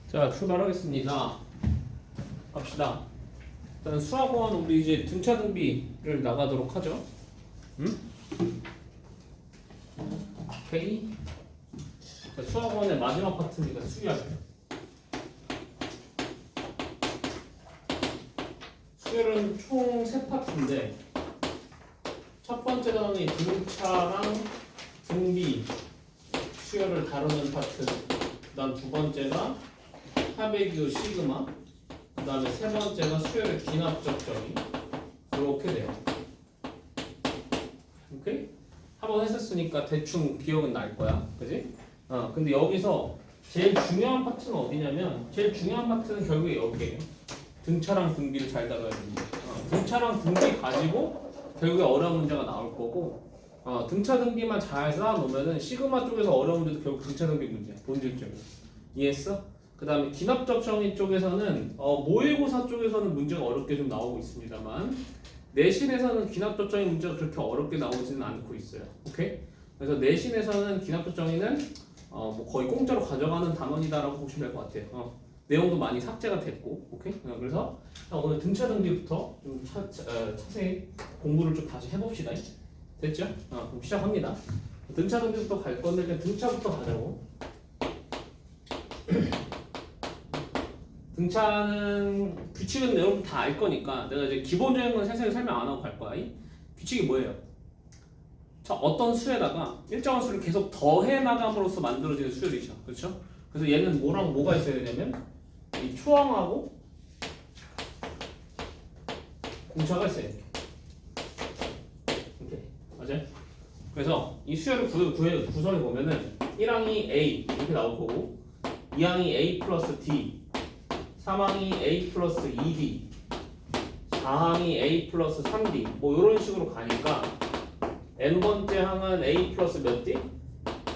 자, 출발하겠습니다. 갑시다. 일단 수학원 우리 이제 등차 등비를 나가도록 하죠. 응? 오케이. 자, 수학원의 마지막 파트입니다. 수열. 수열은 총 3파트인데 첫 번째 단원이 등차랑 등비 수열을 다루는 파트. 그다음 두 번째가 합의 기호 시그마. 그 다음에 세 번째가 수열의 기납적 정의. 이렇게 돼요. 오케이? 한번 했었으니까 대충 기억은 날 거야. 그지? 근데 여기서 제일 중요한 파트는 어디냐면 제일 중요한 파트는 결국에 여기에요. 등차랑 등비를 잘 다뤄야 됩니다. 등차랑 등비 가지고 결국에 어려운 문제가 나올 거고 등차 등비만 잘 쌓아놓으면은 시그마 쪽에서 어려운 문제도 결국 등차 등비 문제야. 본질적으로. 이해했어? 그 다음에 기납적 정의 쪽에서는 모의고사 쪽에서는 문제가 어렵게 좀 나오고 있습니다만 내신에서는 기납적 정의 문제가 그렇게 어렵게 나오지는 않고 있어요. 오케이? 그래서 내신에서는 기납적 정의는 뭐 거의 공짜로 가져가는 단원이다라고 보시면 될 것 같아요. 내용도 많이 삭제가 됐고, 오케이? 그래서 오늘 등차 등비부터 좀 자세히 공부를 좀 다시 해봅시다. 됐죠? 그럼 시작합니다. 등차 등비부터 갈 건데 그냥 등차부터 가자고. 등차는 규칙은 여러분 다 알 거니까 내가 이제 기본적인 건 세세히 설명 안 하고 갈 거야. 규칙이 뭐예요? 자, 어떤 수에다가 일정한 수를 계속 더해 나감으로써 만들어지는 수열이죠. 그렇죠? 그래서 얘는 뭐랑 뭐가 있어야 되냐면 이 초항하고 공차가 있어요. 이렇게. 맞아요? 그래서 이 수열을 구성해 보면은 1항이 A 이렇게 나올 거고 2항이 A 플러스 D 3항이 A 플러스 2D 4항이 A 플러스 3D 뭐 이런 식으로 가니까 n번째 항은 A 플러스 몇 D?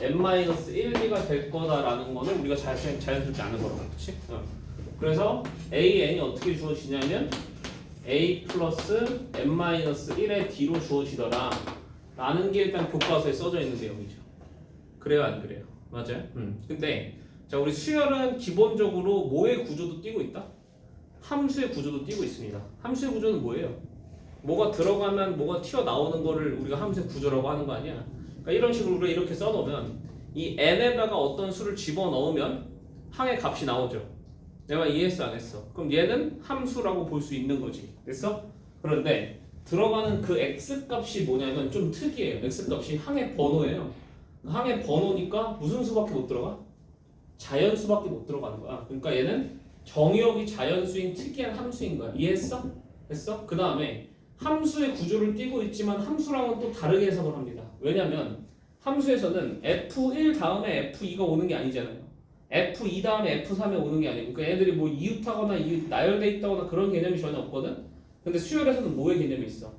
n-1D가 될 거다라는 거는 우리가 자연스럽지 않은 거라고 그렇지? 그래서 AN이 어떻게 주어지냐면 A 플러스 n-1의 D로 주어지더라 라는 게 일단 교과서에 써져 있는 내용이죠. 그래요 안 그래요? 맞아요? 근데 자, 우리 수열은 기본적으로 뭐의 구조도 띄고 있다? 함수의 구조도 띄고 있습니다. 함수의 구조는 뭐예요? 뭐가 들어가면 뭐가 튀어나오는 거를 우리가 함수의 구조라고 하는 거 아니야? 그러니까 이런 식으로 우리가 이렇게 써놓으면 이 n에다가 어떤 수를 집어넣으면 항의 값이 나오죠. 내가 이해했어 안 했어? 그럼 얘는 함수라고 볼 수 있는 거지. 됐어? 그런데 들어가는 그 x값이 뭐냐면 좀 특이해요. x값이 항의 번호예요. 항의 번호니까 무슨 수밖에 못 들어가? 자연수밖에 못 들어가는 거야. 그러니까 얘는 정의역이 자연수인 특이한 함수인 거야. 이해했어? 됐어? 그 다음에 함수의 구조를 띠고 있지만 함수랑은 또 다르게 해석을 합니다. 왜냐면 함수에서는 F1 다음에 F2가 오는 게 아니잖아요. F2 다음에 F3에 오는 게 아니고 그러니까 애들이 뭐 이웃하거나 나열돼 있다거나 그런 개념이 전혀 없거든. 근데 수열에서는 뭐의 개념이 있어?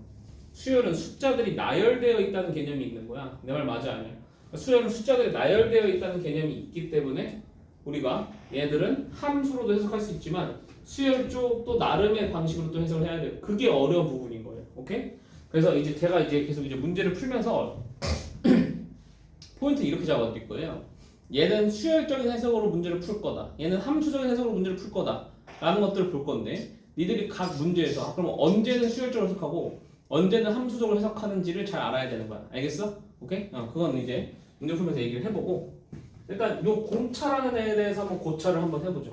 수열은 숫자들이 나열되어 있다는 개념이 있는 거야. 내 말 맞아 아니야? 수열은 숫자들이 나열되어 있다는 개념이 있기 때문에 우리가 얘들은 함수로도 해석할 수 있지만 수열 쪽도 나름의 방식으로 또 해석을 해야 돼요. 그게 어려운 부분인 거예요. 오케이? 그래서 이제 제가 이제 계속 이제 문제를 풀면서 포인트 이렇게 잡아드릴 거예요. 얘는 수열적인 해석으로 문제를 풀 거다. 얘는 함수적인 해석으로 문제를 풀 거다. 라는 것들을 볼 건데 니들이 각 문제에서 그럼 언제는 수열적으로 해석하고 언제는 함수적으로 해석하는지를 잘 알아야 되는 거야. 알겠어? 오케이? 그건 이제 문제 풀면서 얘기를 해보고 일단 요 공차라는 애에 대해서 한번 고차를 한번 해보죠.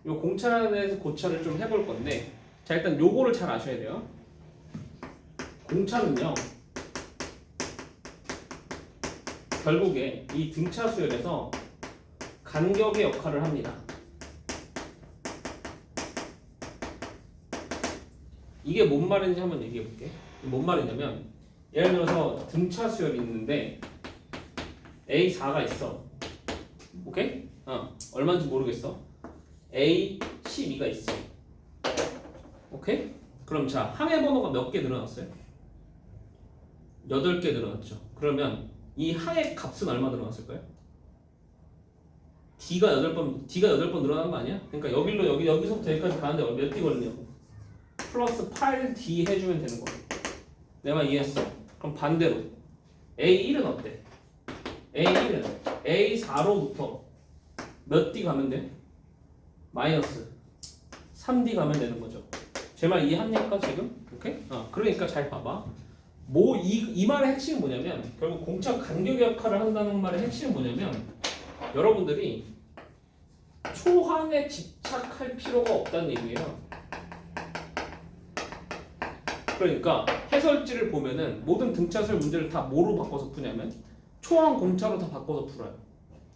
요 공차라는 애에 대해서 고차를 좀 해볼 건데 자 일단 요거를 잘 아셔야 돼요. 공차는요 결국에 이 등차 수열에서 간격의 역할을 합니다. 이게 뭔 말인지 한번 얘기해 볼게. 뭔 말이냐면 예를 들어서 등차 수열이 있는데 A4가 있어. 오케이? 얼마인지 모르겠어. A12가 있어. 오케이? 그럼 자, 항의 번호가 몇 개 늘어났어요? 8개 늘어났죠. 그러면 이 항의 값은 얼마 늘어났을까요? D가 8번 늘어난 거 아니야? 그러니까 여기서부터 여기까지 가는데 몇 D 걸리냐고. 플러스 8D 해주면 되는 거야. 내 말 이해했어? 그럼 반대로 A1은 어때? A1은 A4로부터 몇 D 가면 돼? 마이너스 3D 가면 되는 거죠. 제 말 이해합니까 지금? 오케이? 그러니까 잘 봐봐. 이 말의 핵심은 뭐냐면 결국 공차 간격 역할을 한다는 말의 핵심은 뭐냐면 여러분들이 초항에 집착할 필요가 없다는 얘기예요. 그러니까 해설지를 보면은 모든 등차수열 문제를 다 뭐로 바꿔서 푸냐면 초항 공차로 다 바꿔서 풀어요.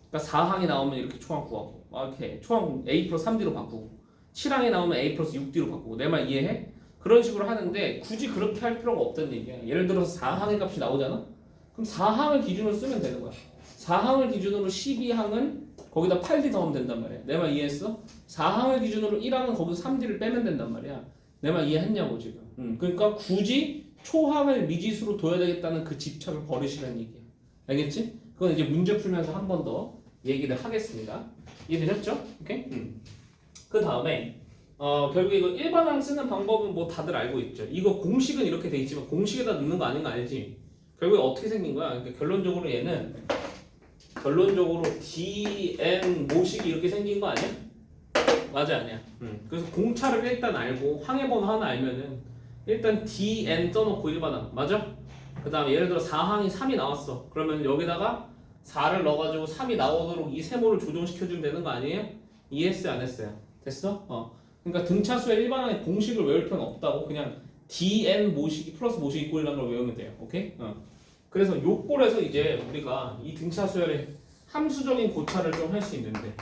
그러니까 4항이 나오면 이렇게 초항 구하고 이렇게 초항 A 플러스 3D로 바꾸고 7항이 나오면 A 플러스 6D로 바꾸고 내 말 이해해? 그런 식으로 하는데 굳이 그렇게 할 필요가 없다는 얘기야. 예를 들어서 4항의 값이 나오잖아? 그럼 4항을 기준으로 쓰면 되는 거야. 4항을 기준으로 12항은 거기다 8D 더하면 된단 말이야. 내 말 이해했어? 4항을 기준으로 1항은 거기서 3D를 빼면 된단 말이야. 내 말 이해했냐고 지금. 그러니까 굳이 초항을 미지수로 둬야 되겠다는 그 집착을 버리시라는 얘기야. 알겠지? 그건 이제 문제 풀면서 한 번 더 얘기를 하겠습니다. 이해되셨죠? 오케이? 그 다음에 결국에 이거 일반항 쓰는 방법은 뭐 다들 알고 있죠. 이거 공식은 이렇게 돼 있지만 공식에다 넣는 거 아닌 거 알지? 결국에 어떻게 생긴 거야? 그러니까 결론적으로 얘는 dn 모식이 이렇게 생긴 거 아니야? 맞아 아니야? 그래서 공차를 일단 알고 항해번호 하나 알면은 일단 dn 써놓고 일반항 맞아? 그 다음에 예를 들어 4항이 3이 나왔어. 그러면 여기다가 4를 넣어가지고 3이 나오도록 이 세모를 조정시켜주면 되는 거 아니에요? 이해했어요 안 했어요? 됐어? 그러니까 등차수의 일반항의 공식을 외울 필요는 없다고 그냥 dn 모식이 플러스 모식이 꼴이라는 걸 외우면 돼요. 오케이? 그래서 요 꼴에서 이제 우리가 이 등차수열의 함수적인 고차를 좀 할 수 있는데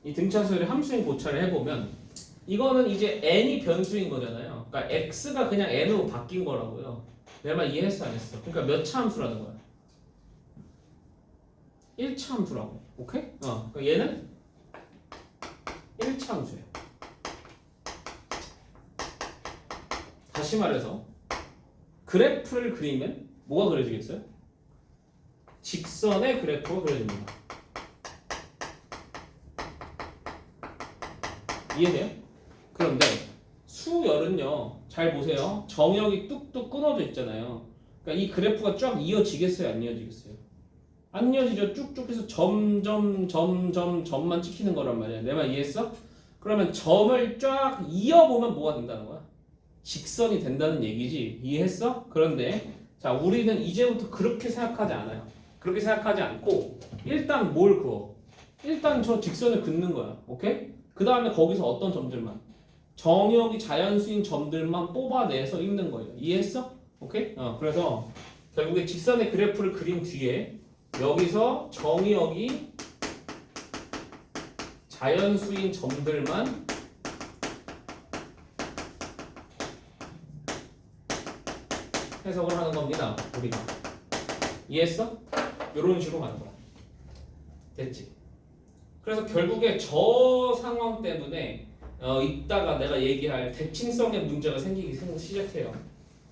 이 등차수열의 함수인 고차를 해보면 이거는 이제 n이 변수인 거잖아요. 그러니까 x가 그냥 n으로 바뀐 거라고요. 내 말 이해했어 안 했어? 그러니까 몇 차 함수라는 거야? 1차 함수라고. 오케이? 그러니까 얘는 1차 함수예요. 다시 말해서 그래프를 그리면 뭐가 그려지겠어요? 직선의 그래프가 그려집니다. 이해돼요? 그런데 수열은요 잘 보세요. 정역이 뚝뚝 끊어져 있잖아요. 그러니까 이 그래프가 쫙 이어지겠어요 안 이어지겠어요? 안 이어지죠. 쭉쭉 해서 점만 찍히는 거란 말이야. 내 말 이해했어? 그러면 점을 쫙 이어보면 뭐가 된다는 거야? 직선이 된다는 얘기지. 이해했어? 그런데 자 우리는 이제부터 그렇게 생각하지 않아요. 그렇게 생각하지 않고 일단 뭘 그어? 일단 저 직선을 긋는 거야. 오케이? 그 다음에 거기서 어떤 점들만 정역이 자연수인 점들만 뽑아내서 읽는 거예요. 이해했어? 오케이? 그래서 결국에 직선의 그래프를 그린 뒤에 여기서 정역이 자연수인 점들만 해석을 하는 겁니다. 우리가 이해했어? 이런 식으로 가는 거야. 됐지? 그래서 결국에 저 상황 때문에 이따가 내가 얘기할 대칭성의 문제가 생기기 시작해요.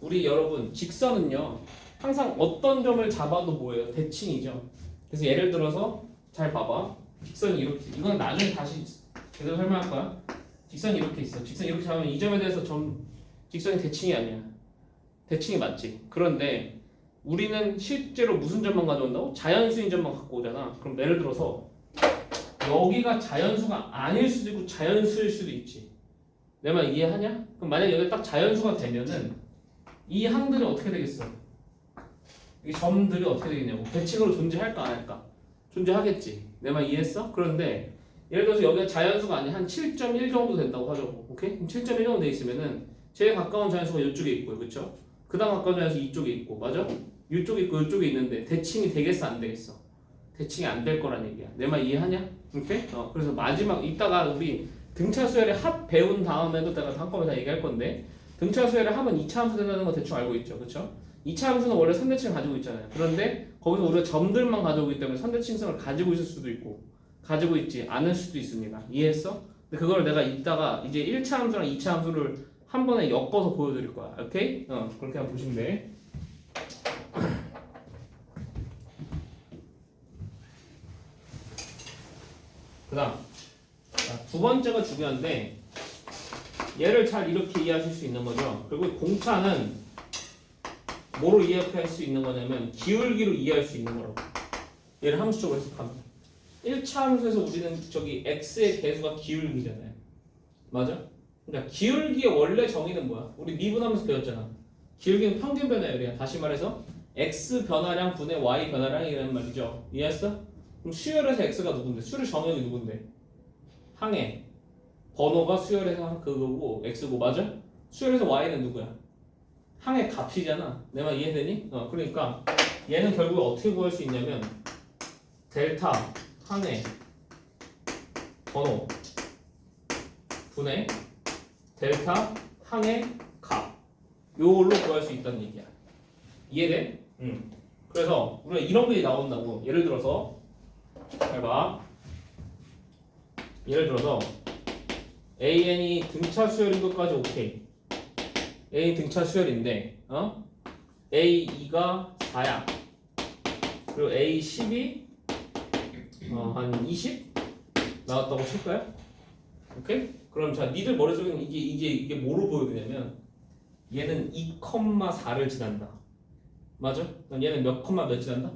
우리 여러분 직선은요 항상 어떤 점을 잡아도 뭐예요? 대칭이죠. 그래서 예를 들어서 잘 봐봐. 직선이 이렇게 이건 나중에 다시 제대로 설명할 거야. 직선이 이렇게 있어. 직선이 이렇게 잡으면 이 점에 대해서 직선이 대칭이 아니야. 대칭이 맞지. 그런데 우리는 실제로 무슨 점만 가져온다고? 자연수인 점만 갖고 오잖아. 그럼 예를 들어서 여기가 자연수가 아닐 수도 있고 자연수일 수도 있지. 내 말 이해하냐? 그럼 만약에 여기 딱 자연수가 되면은 이 항들이 어떻게 되겠어? 이 점들이 어떻게 되겠냐고. 대칭으로 존재할까 안 할까? 존재하겠지. 내 말 이해했어? 그런데 예를 들어서 여기가 자연수가 아닌 한 7.1 정도 된다고 하죠. 오케이? 그럼 7.1 정도 돼 있으면은 제일 가까운 자연수가 이쪽에 있고요. 그렇죠? 그 다음 가까운 자연수 이쪽에 있고 맞아? 이쪽에 있고 이쪽에 있는데 대칭이 되겠어 안 되겠어? 대칭이 안 될 거란 얘기야. 내 말 이해하냐? 오케이? 그래서 마지막 이따가 우리 등차 수열의 합 배운 다음에도 내가 한꺼번에 다 얘기할 건데 등차 수열의 합은 2차 함수 된다는 거 대충 알고 있죠. 그렇죠? 2차 함수는 원래 선대칭을 가지고 있잖아요. 그런데 거기서 우리가 점들만 가져오기 때문에 선대칭성을 가지고 있을 수도 있고 가지고 있지 않을 수도 있습니다. 이해했어? 근데 그걸 내가 이따가 이제 1차 함수랑 2차 함수를 한 번에 엮어서 보여드릴 거야. 오케이? 그렇게 한번 보시면 돼. 그 다음 두 번째가 중요한데 얘를 잘 이렇게 이해하실 수 있는 거죠. 그리고 공차는 뭐로 이해할 수 있는 거냐면 기울기로 이해할 수 있는 거라고. 얘를 함수적으로 해석하면 1차 함수에서 우리는 저기 x의 개수가 기울기잖아요. 맞아? 그러니까 기울기의 원래 정의는 뭐야? 우리 미분하면서 배웠잖아. 기울기는 평균 변화율이야. 다시 말해서 x 변화량 분의 y 변화량이라는 말이죠. 이해했어? 그럼 수열에서 x가 누군데? 수열 정의이 누군데? 항해. 번호가 수열에서 그거고 x고 맞아? 수열에서 y는 누구야? 항해 값이잖아. 내 말 이해되니? 그러니까 얘는 결국 어떻게 구할 수 있냐면 델타 항해 번호 분의 델타 항해 값 요걸로 구할 수 있다는 얘기야. 이해돼? 응. 그래서 우리가 이런 게 나온다고. 예를 들어서 잘 봐. 예를 들어서 AN이 등차 수열인 것까지 오케이. A 등차 수열인데 A2가 4야. 그리고 A10이 한 20 나왔다고 칠까요? 오케이? 그럼 자, 니들 머릿속에는 이게 뭐로 보여드냐면 얘는 2,4를 지난다. 맞아? 그럼 얘는 몇 지난다?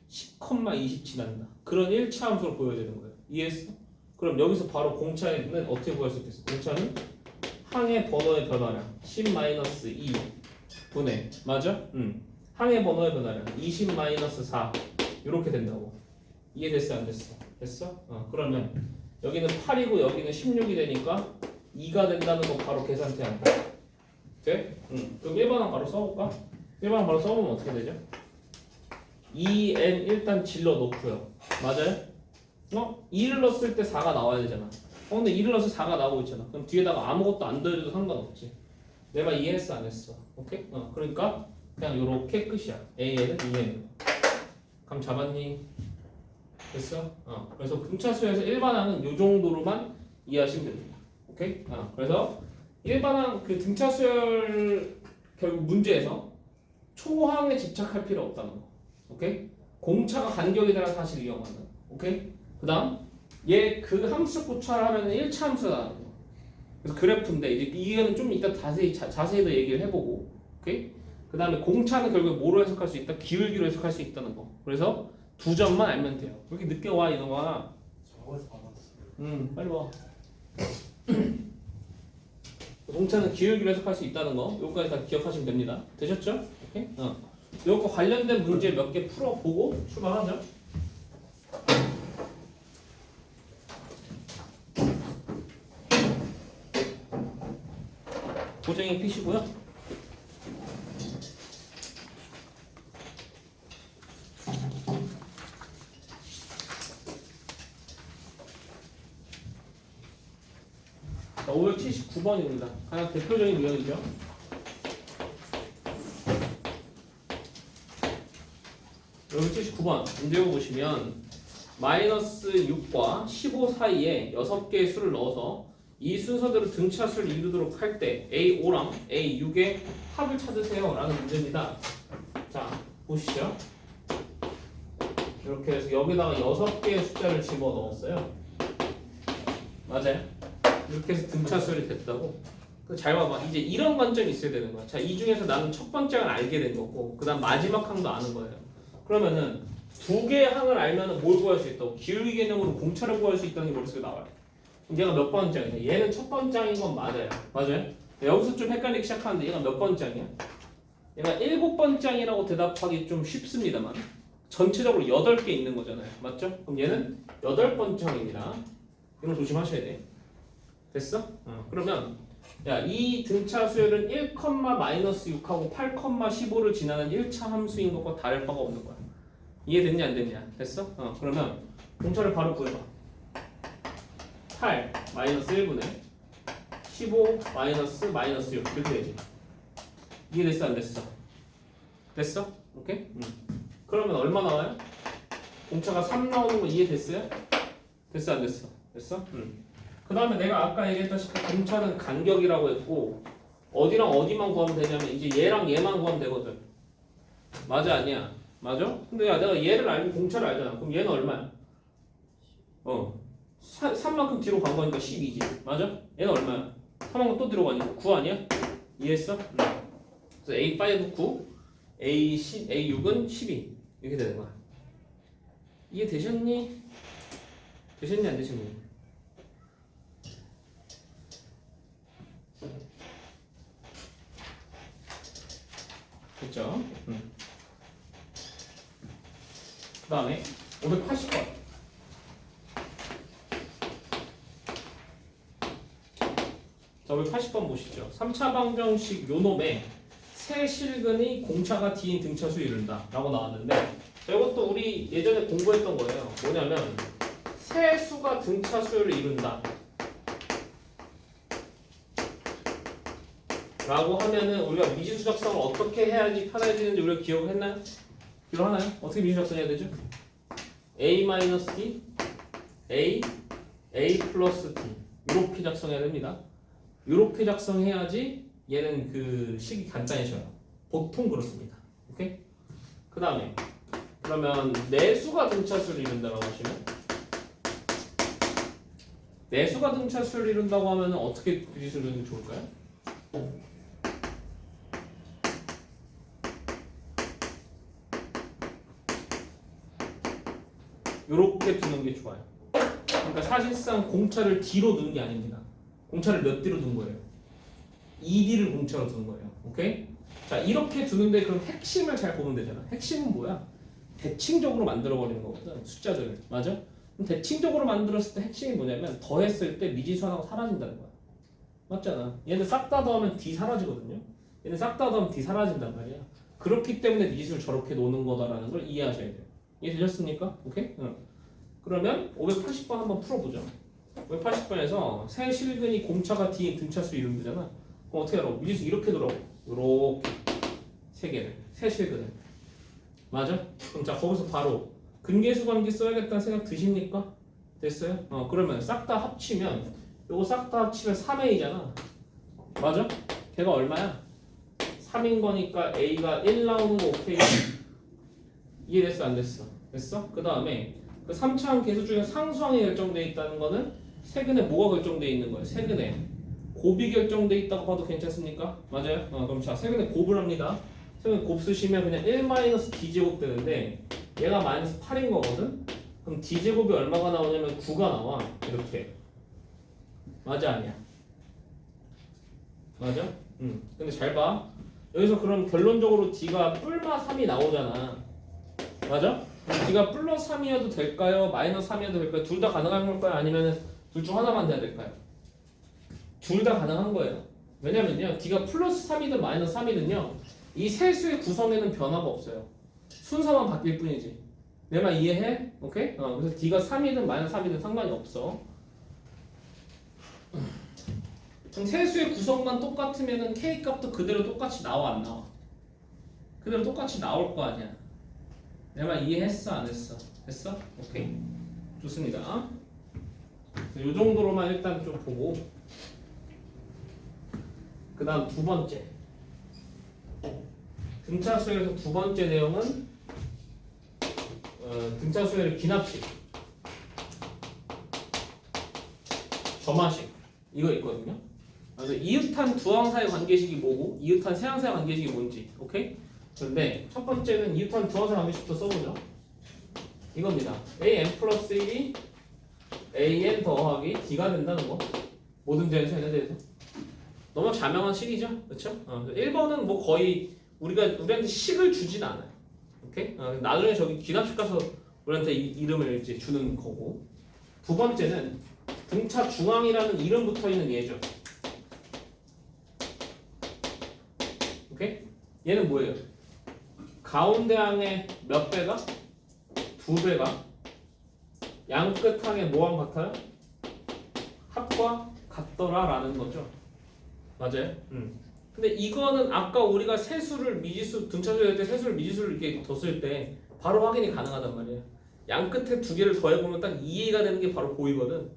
10,20 지난다. 그런 1차 함수로 보여야 되는 거예요. 이해했어? 그럼 여기서 바로 공차는 어떻게 구할 수 있겠어? 공차는 항해 번호의 변화량 10-2 분의 맞아? 항해 번호의 변화량 20-4 이렇게 된다고. 이해됐어? 안 됐어? 됐어? 그러면 여기는 8이고 여기는 16이 되니까 2가 된다는 거 바로 계산해 한다. 돼? 그럼 1번항 바로 써볼까? 1번항 바로 써보면 어떻게 되죠? 2n 일단 질러 놓고요. 맞아요? 2를 넣었을 때 4가 나와야 되잖아. 근데 2를 넣어서 4가 나오고 있잖아. 그럼 뒤에다가 아무것도 안 더해도 상관없지. 내 말 이해했어? 안 했어? 오케이? 그러니까 그냥 요렇게 끝이야. AN은 2n. 감 잡았니? 됐어? 그래서 등차수에서 일반항은 요 정도로만 이해하시면 됩니다. 오케이? 그래서 일반항 그 등차수열 결국 문제에서 초항에 집착할 필요 없다는 거. 오케이? 공차가 간격에 대한 사실을 이용하는. 오케이? 그 다음 얘 그 함수적 고차를 하면 1차 함수가 나오는 거. 그래서 그래프인데 이제 이거는 좀 이따 자세히 더 얘기를 해보고. 오케이? 그 다음에 공차는 결국 뭐로 해석할 수 있다? 기울기로 해석할 수 있다는 거. 그래서 두 점만 알면 돼요. 왜 이렇게 늦게 와 이놈아? 저거에서 받았어요. 빨리 와. 공차는 기울기로 해석할 수 있다는 거. 요거까지 다 기억하시면 됩니다. 되셨죠? 오케이? 요거 관련된 문제 몇 개 풀어보고 출발하죠. 고정이 피시고요. 자, 579번입니다. 가장 대표적인 유형이죠. 여기 79번 문제 보시면 마이너스 6과 15 사이에 6개의 수를 넣어서 이 순서대로 등차수를 이루도록 할 때 A5랑 A6의 합을 찾으세요 라는 문제입니다. 자 보시죠. 이렇게 해서 여기다가 6개의 숫자를 집어넣었어요. 맞아요? 이렇게 해서 등차수열이 됐다고. 잘 봐봐. 이제 이런 관점이 있어야 되는 거야. 자, 이 중에서 나는 첫 번째 항을 알게 된 거고 그 다음 마지막 항도 아는 거예요. 그러면은 두 개의 항을 알면은 뭘 구할 수 있다고? 기울기 개념으로 공차를 구할 수 있다는 게 머릿속에 나와요. 그럼 얘가 몇 번째 항이야? 얘는 첫 번째 항인 건 맞아요. 맞아요? 여기서 좀 헷갈리기 시작하는데 얘가 몇 번째 항이야? 얘가 7번째 항이라고 대답하기 좀 쉽습니다만 전체적으로 8개 있는 거잖아요. 맞죠? 그럼 얘는 8번째 항입니다. 이걸 조심하셔야 돼. 됐어? 그러면 야, 이 등차 수열은 1,-6하고 8,15를 지나는 1차 함수인 것과 다를 바가 없는 거야. 이해됐냐 안 됐냐? 됐어? 그러면 공차를 바로 구해봐. 8 -1분의 15 -6 이렇게 되지. 이해됐어 안 됐어? 됐어? 오케이? 그러면 얼마 나와요? 공차가 3 나오는 거 이해됐어요? 됐어 안 됐어? 됐어? 그 다음에 내가 아까 얘기했다시피 공차는 간격이라고 했고 어디랑 어디만 구하면 되냐면 이제 얘랑 얘만 구하면 되거든. 맞아 아니야? 맞아? 근데 야 내가 얘를 알고 공차를 알잖아. 그럼 얘는 얼마야? 3만큼 뒤로 간 거니까 12지. 맞아? 얘는 얼마야? 3만큼 또 뒤로 가니까 9 아니야? 이해했어? 그래서 A5 9, A6은 12 이렇게 되는 거야. 이해 되셨니? 되셨니 안 되셨니? 됐죠? 그 다음에 580번. 자, 580번 보시죠. 3차 방정식 요놈에 새 실근이 공차가 D인 등차수를 이룬다 라고 나왔는데, 자, 이것도 우리 예전에 공부했던 거예요. 뭐냐면 새 수가 등차수를 이룬다 라고 하면은 우리가 미지수 작성을 어떻게 해야지 편해지는지 우리가 기억했나요? 기억하나요? 어떻게 미지수 작성해야 되죠? A-D, A, A 플러스 D 이렇게 작성해야 됩니다. 이렇게 작성해야지 얘는 그 식이 간단해져요. 보통 그렇습니다. 오케이? 그 다음에 그러면 내수가 등차수를 이룬다고 하시면, 내수가 등차수를 이룬다고 하면 어떻게 미지수를 이루는 게 좋을까요? 이렇게 두는 게 좋아요. 그러니까 사실상 공차를 D로 두는 게 아닙니다. 공차를 몇 D로 둔 거예요? 2D를 공차로 둔 거예요. 오케이? 자, 이렇게 두는데 그럼 핵심을 잘 보면 되잖아. 핵심은 뭐야? 대칭적으로 만들어버리는 거거든. 숫자들을. 맞아? 그럼 대칭적으로 만들었을 때 핵심이 뭐냐면 더했을 때 미지수 하나가 사라진다는 거야. 맞잖아. 얘는 싹 다 더하면 D 사라지거든요. 얘는 싹 다 더하면 D 사라진단 말이야. 그렇기 때문에 미지수를 저렇게 놓는 거다라는 걸 이해하셔야 돼요. 이해되셨습니까? 오케이? 응. 그러면 580번 한번 풀어보죠. 580번에서 새 실근이 공차가 D인 등차수 이룬다잖아. 그럼 어떻게 알아? 미지수 이렇게 들어. 요렇게 세 개를, 새 실근을. 맞아? 그럼 자, 거기서 바로 근계수 관계 써야겠다는 생각 드십니까? 됐어요? 그러면 싹 다 합치면, 요거 싹 다 합치면 3A잖아. 맞아? 걔가 얼마야? 3인 거니까 A가 1 나오는 거 오케이? 이해됐어? 안 됐어? 됐어? 그 다음에 그 3차항 계수 중에 상수항이 결정되어 있다는 거는 세근에 뭐가 결정되어 있는 거예요? 세근에 곱이 결정되어 있다고 봐도 괜찮습니까? 맞아요? 그럼 자, 세근에 곱을 합니다. 세근에 곱 쓰시면 그냥 1-D제곱 되는데 얘가 마이너스 8인 거거든? 그럼 D제곱이 얼마가 나오냐면 9가 나와. 이렇게. 맞아 아니야? 맞아? 근데 잘 봐. 여기서 그럼 결론적으로 D가 뿔마 3이 나오잖아. 맞아? D가 플러스 3이어도 될까요? 마이너스 3이어도 될까요? 둘 다 가능한 걸까요? 아니면 둘 중 하나만 돼야 될까요? 둘 다 가능한 거예요. 왜냐면요, D가 플러스 3이든 마이너스 3이든요, 이 세 수의 구성에는 변화가 없어요. 순서만 바뀔 뿐이지. 내 말 이해해? 오케이? 그래서 D가 3이든 마이너스 3이든 상관이 없어. 그럼 세 수의 구성만 똑같으면은 K 값도 그대로 똑같이 나와 안 나와? 그대로 똑같이 나올 거 아니야. 내 말 이해했어 안 했어? 했어? 오케이. 좋습니다. 요 정도로만 일단 좀 보고, 그 다음 두 번째 등차수열에서 두 번째 내용은 등차수열의 기납식, 점화식 이거 있거든요. 그래서 이웃한 두 항사의 관계식이 뭐고 이웃한 세 항사의 관계식이 뭔지. 오케이? 그런데 첫 번째는 이웃한 두 항사의 관계식부터 써보죠. 이겁니다. am 플러스 1이 am 더하기 d가 된다는 거. 모든 제한수 있는 데에서 너무 자명한 식이죠, 그렇죠? 1번은 뭐 거의 우리한테 식을 주진 않아요. 오케이? 나중에 저기 기납식 가서 우리한테 이름을 이제 주는 거고. 두 번째는 등차 중앙이라는 이름 붙어 있는 얘죠. 오케이? 얘는 뭐예요? 가운데 항의 몇 배가? 두 배가 양 끝 항의 뭐랑 같아요? 합과 같더라라는 거죠. 맞아요? 근데 이거는 아까 우리가 세수를 미지수 등차수를 할 때 세수를 미지수를 이렇게 뒀을 때 바로 확인이 가능하단 말이에요. 양 끝에 두 개를 더해보면 딱 이해가 되는 게 바로 보이거든.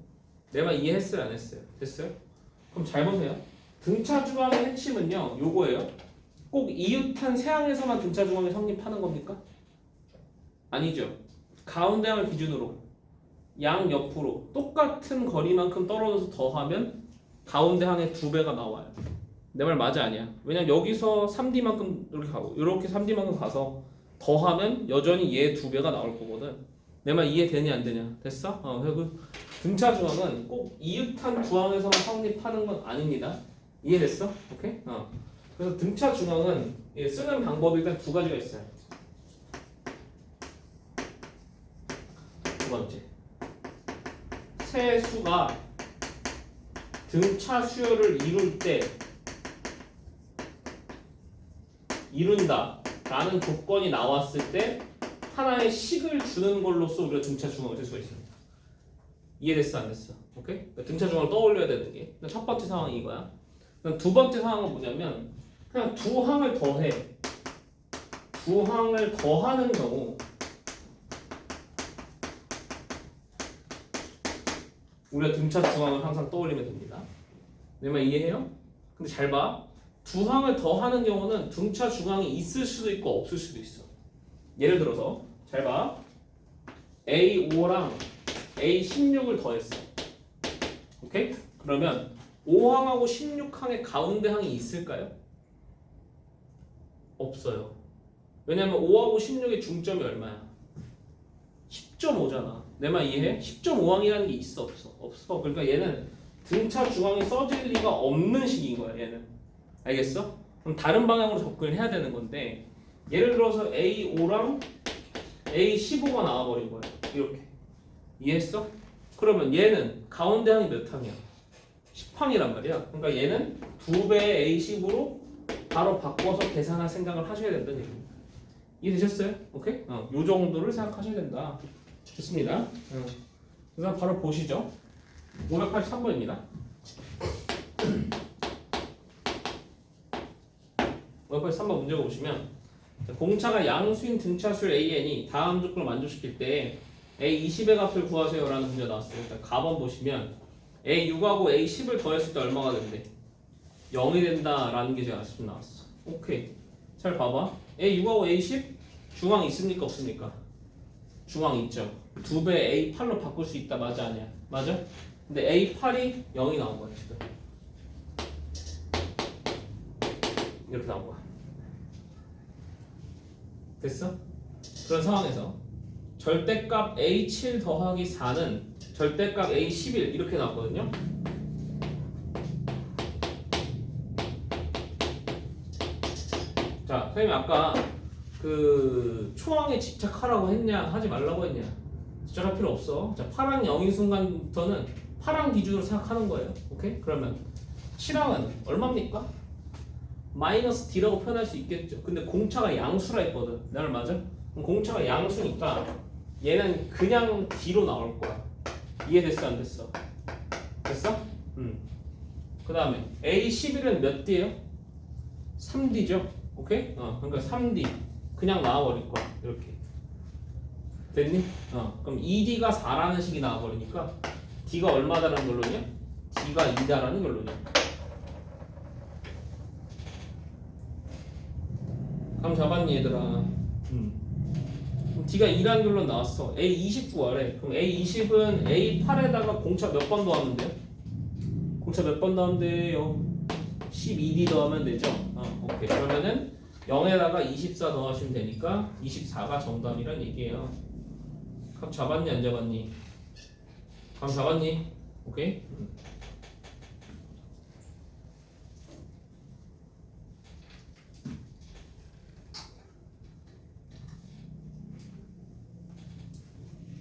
내 말 이해했어요 안 했어요? 됐어요? 그럼 잘 보세요. 등차 중앙의 핵심은요 요거예요. 꼭 이웃한 세 항에서만 등차 중앙이 성립하는 겁니까? 아니죠. 가운데 항을 기준으로 양 옆으로 똑같은 거리만큼 떨어져서 더하면 가운데 항의 두 배가 나와요. 내 말 맞아 아니야? 왜냐면 여기서 3D만큼 이렇게 가고 이렇게 3D만큼 가서 더하면 여전히 얘 2배가 나올 거거든. 내 말 이해되냐 안 되냐? 됐어? 그래서 그 등차 중앙은 꼭 이웃한 구항에서만 성립하는 건 아닙니다. 이해됐어? 오케이? 그래서 등차 중앙은 쓰는 방법이 일단 두 가지가 있어요. 두 번째, 세 수가 등차 수열을 이룬다 라는 조건이 나왔을 때 하나의 식을 주는 걸로써 우리가 등차 중앙을 쓸 수가 있습니다. 이해됐어 안 됐어? 오케이? 그러니까 등차 중앙을 떠올려야 되는 게 첫 번째 상황이 이거야. 그럼 두 번째 상황은 뭐냐면 그냥 두 항을 더해. 두 항을 더하는 경우 우리가 등차 중앙을 항상 떠올리면 됩니다. 내 말 이해해요? 근데 잘 봐. 두 항을 더하는 경우는 등차 중앙이 있을 수도 있고 없을 수도 있어. 예를 들어서 잘 봐. A5랑 A16을 더했어. 오케이? 그러면 5항하고 16항의 가운데 항이 있을까요? 없어요. 왜냐면 5하고 16의 중점이 얼마야? 10.5잖아. 내 말 이해해? 10.5항이라는 게 있어 없어? 없어. 그러니까 얘는 등차 중앙이 써질 리가 없는 식인 거야 얘는. 알겠어? 그럼 다른 방향으로 접근을 해야 되는 건데 예를 들어서 A5랑 A15가 나와버린 거야. 이렇게. 이해했어? 그러면 얘는 가운데 항이 몇 항이야? 10항이란 말이야. 그러니까 얘는 2배의 A10으로 바로 바꿔서 계산할 생각을 하셔야 된다는 얘기입니다. 이해되셨어요? 오케이? 요 정도를 생각하셔야 된다. 좋습니다. 그래서 바로 보시죠. 583번입니다. 583번 문제가 보시면 공차가 양수인 등차수열 AN이 다음 조건을 만족시킬 때 A20의 값을 구하세요 라는 문제가 나왔어요. 일단 가번 보시면 A6하고 A10을 더했을 때 얼마가 된대? 0이 된다 라는 게 제가 지금 나왔어. 오케이. 잘 봐봐. A6하고 A10 중앙 있습니까 없습니까? 중앙 있죠. 2배 A8로 바꿀 수 있다. 맞아 아니야? 맞아? 근데 A8이 0이 나온 거야 지금. 이렇게 나온 거야. 됐어? 그런 상황에서 절대값 A7 더하기 4는 절대값 A11 이렇게 나왔거든요. 자, 선생님이 아까 그 초항에 집착하라고 했냐 하지 말라고 했냐? 집착할 필요 없어. 자, 8항 0인 순간부터는 8항 기준으로 생각하는 거예요. 오케이? 그러면 7항은 얼마입니까? 마이너스 D라고 표현할 수 있겠죠. 근데 공차가 양수라 했거든. 내 말 맞아? 그럼 공차가 양수니까 얘는 그냥 D로 나올 거야. 이해됐어 안 됐어? 됐어? 그 다음에 A11은 몇 D예요? 3D죠? 오케이? 그러니까 3D 그냥 나와버릴 거야. 이렇게 됐니? 그럼 2D가 4라는 식이 나와버리니까 D가 얼마다라는 결론이야? D가 2다라는 결론이야. 감 잡았니 얘들아? 그럼 D가 2라는 결론 나왔어. A20 구하래. 그럼 A20은 A8에다가 공차 몇 번 더하면 돼요? 공차 몇 번 더하면 돼요? 12D 더하면 되죠? 오케이. 그러면은 0에다가 24 더하시면 되니까 24가 정답이란 얘기예요. 감 잡았니 안 잡았니? 감 잡았니? 오케이?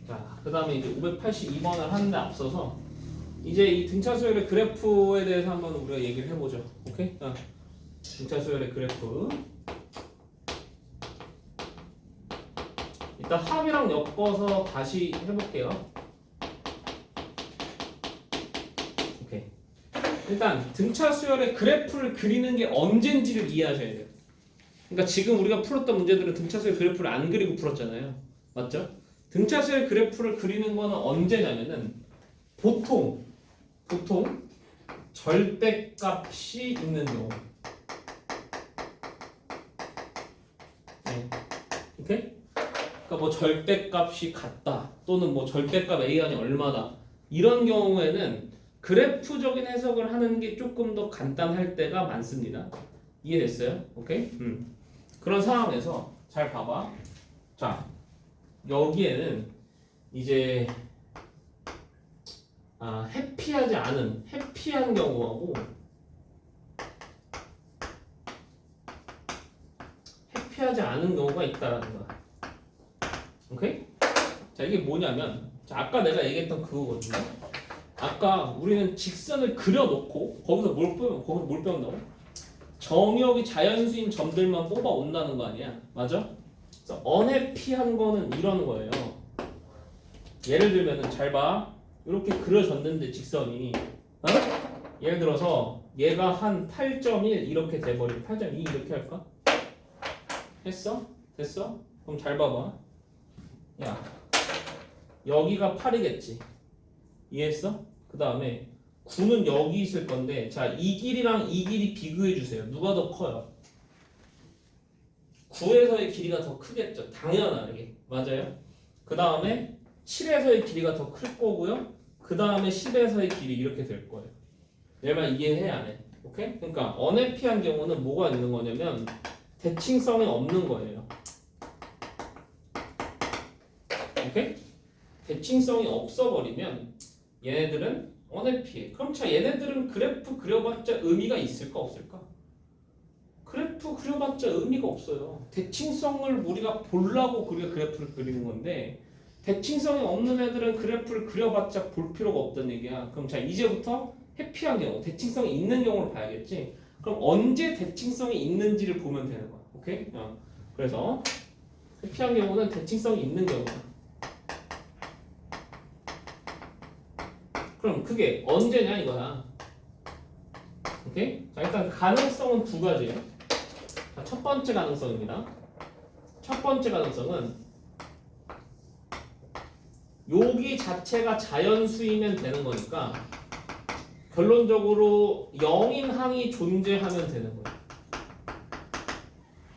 자, 그 다음에 이제 582번을 하는데 앞서서 이제 이 등차 수열의 그래프에 대해서 한번 우리가 얘기를 해보죠. 오케이? 등차 수열의 그래프. 일단 합이랑 엮어서 다시 해볼게요. 오케이. 일단 등차 수열의 그래프를 그리는 게 언젠지를 이해하셔야 돼요. 그러니까 지금 우리가 풀었던 문제들은 등차 수열 그래프를 안 그리고 풀었잖아요. 맞죠? 등차 수열 그래프를 그리는 거는 언제냐면은 보통 절대값이 있는 경우. 네. 오케이? 그러니까 뭐 절대값이 같다 또는 뭐 절대값 A1이 얼마다 이런 경우에는 그래프적인 해석을 하는 게 조금 더 간단할 때가 많습니다. 이해됐어요? 오케이? 그런 상황에서 잘 봐봐. 자, 여기에는 이제 해피한 경우하고 해피하지 않은 경우가 있다라는 거야. 오케이? 자, 이게 뭐냐면, 자, 아까 내가 얘기했던 그거거든요. 아까 우리는 직선을 그려놓고 거기서 뭘 배운다고? 정의역이 자연수인 점들만 뽑아 온다는 거 아니야? 맞아? 그래서 언해피한 거는 이런 거예요. 예를 들면은 잘 봐. 이렇게 그려졌는데 직선이 예를 들어서 얘가 한 8.1 이렇게 돼버리고 8.2 이렇게 할까? 했어? 됐어? 그럼 잘 봐봐. 야, 여기가 8이겠지. 이해했어? 그 다음에 9는 여기 있을 건데, 자, 이 길이랑 이 길이 비교해 주세요. 누가 더 커요? 9에서의 길이가 더 크겠죠. 당연하게. 맞아요? 그 다음에 7에서의 길이가 더 클 거고요. 그 다음에 10에서의 길이 이렇게 될 거예요. 내 말 이해해 안 해? 오케이? 그러니까 언해피한 경우는 뭐가 있는 거냐면 대칭성이 없는 거예요. 오케이? 대칭성이 없어버리면 얘네들은 언해피해. 그럼 자, 얘네들은 그래프 그려봤자 의미가 있을까 없을까? 그래프 그려봤자 의미가 없어요. 대칭성을 우리가 보려고 우리가 그래프를 그리는 건데, 대칭성이 없는 애들은 그래프를 그려봤자 볼 필요가 없다는 얘기야. 그럼 자, 이제부터 해피한 경우, 대칭성이 있는 경우를 봐야겠지. 그럼 언제 대칭성이 있는지를 보면 되는 거야. 오케이? 그래서 해피한 경우는 대칭성이 있는 경우야. 그럼 그게 언제냐 이거야. 오케이? 자, 일단 가능성은 두 가지예요. 자, 첫 번째 가능성입니다. 첫 번째 가능성은 여기 자체가 자연수이면 되는 거니까 결론적으로 0인 항이 존재하면 되는 거야.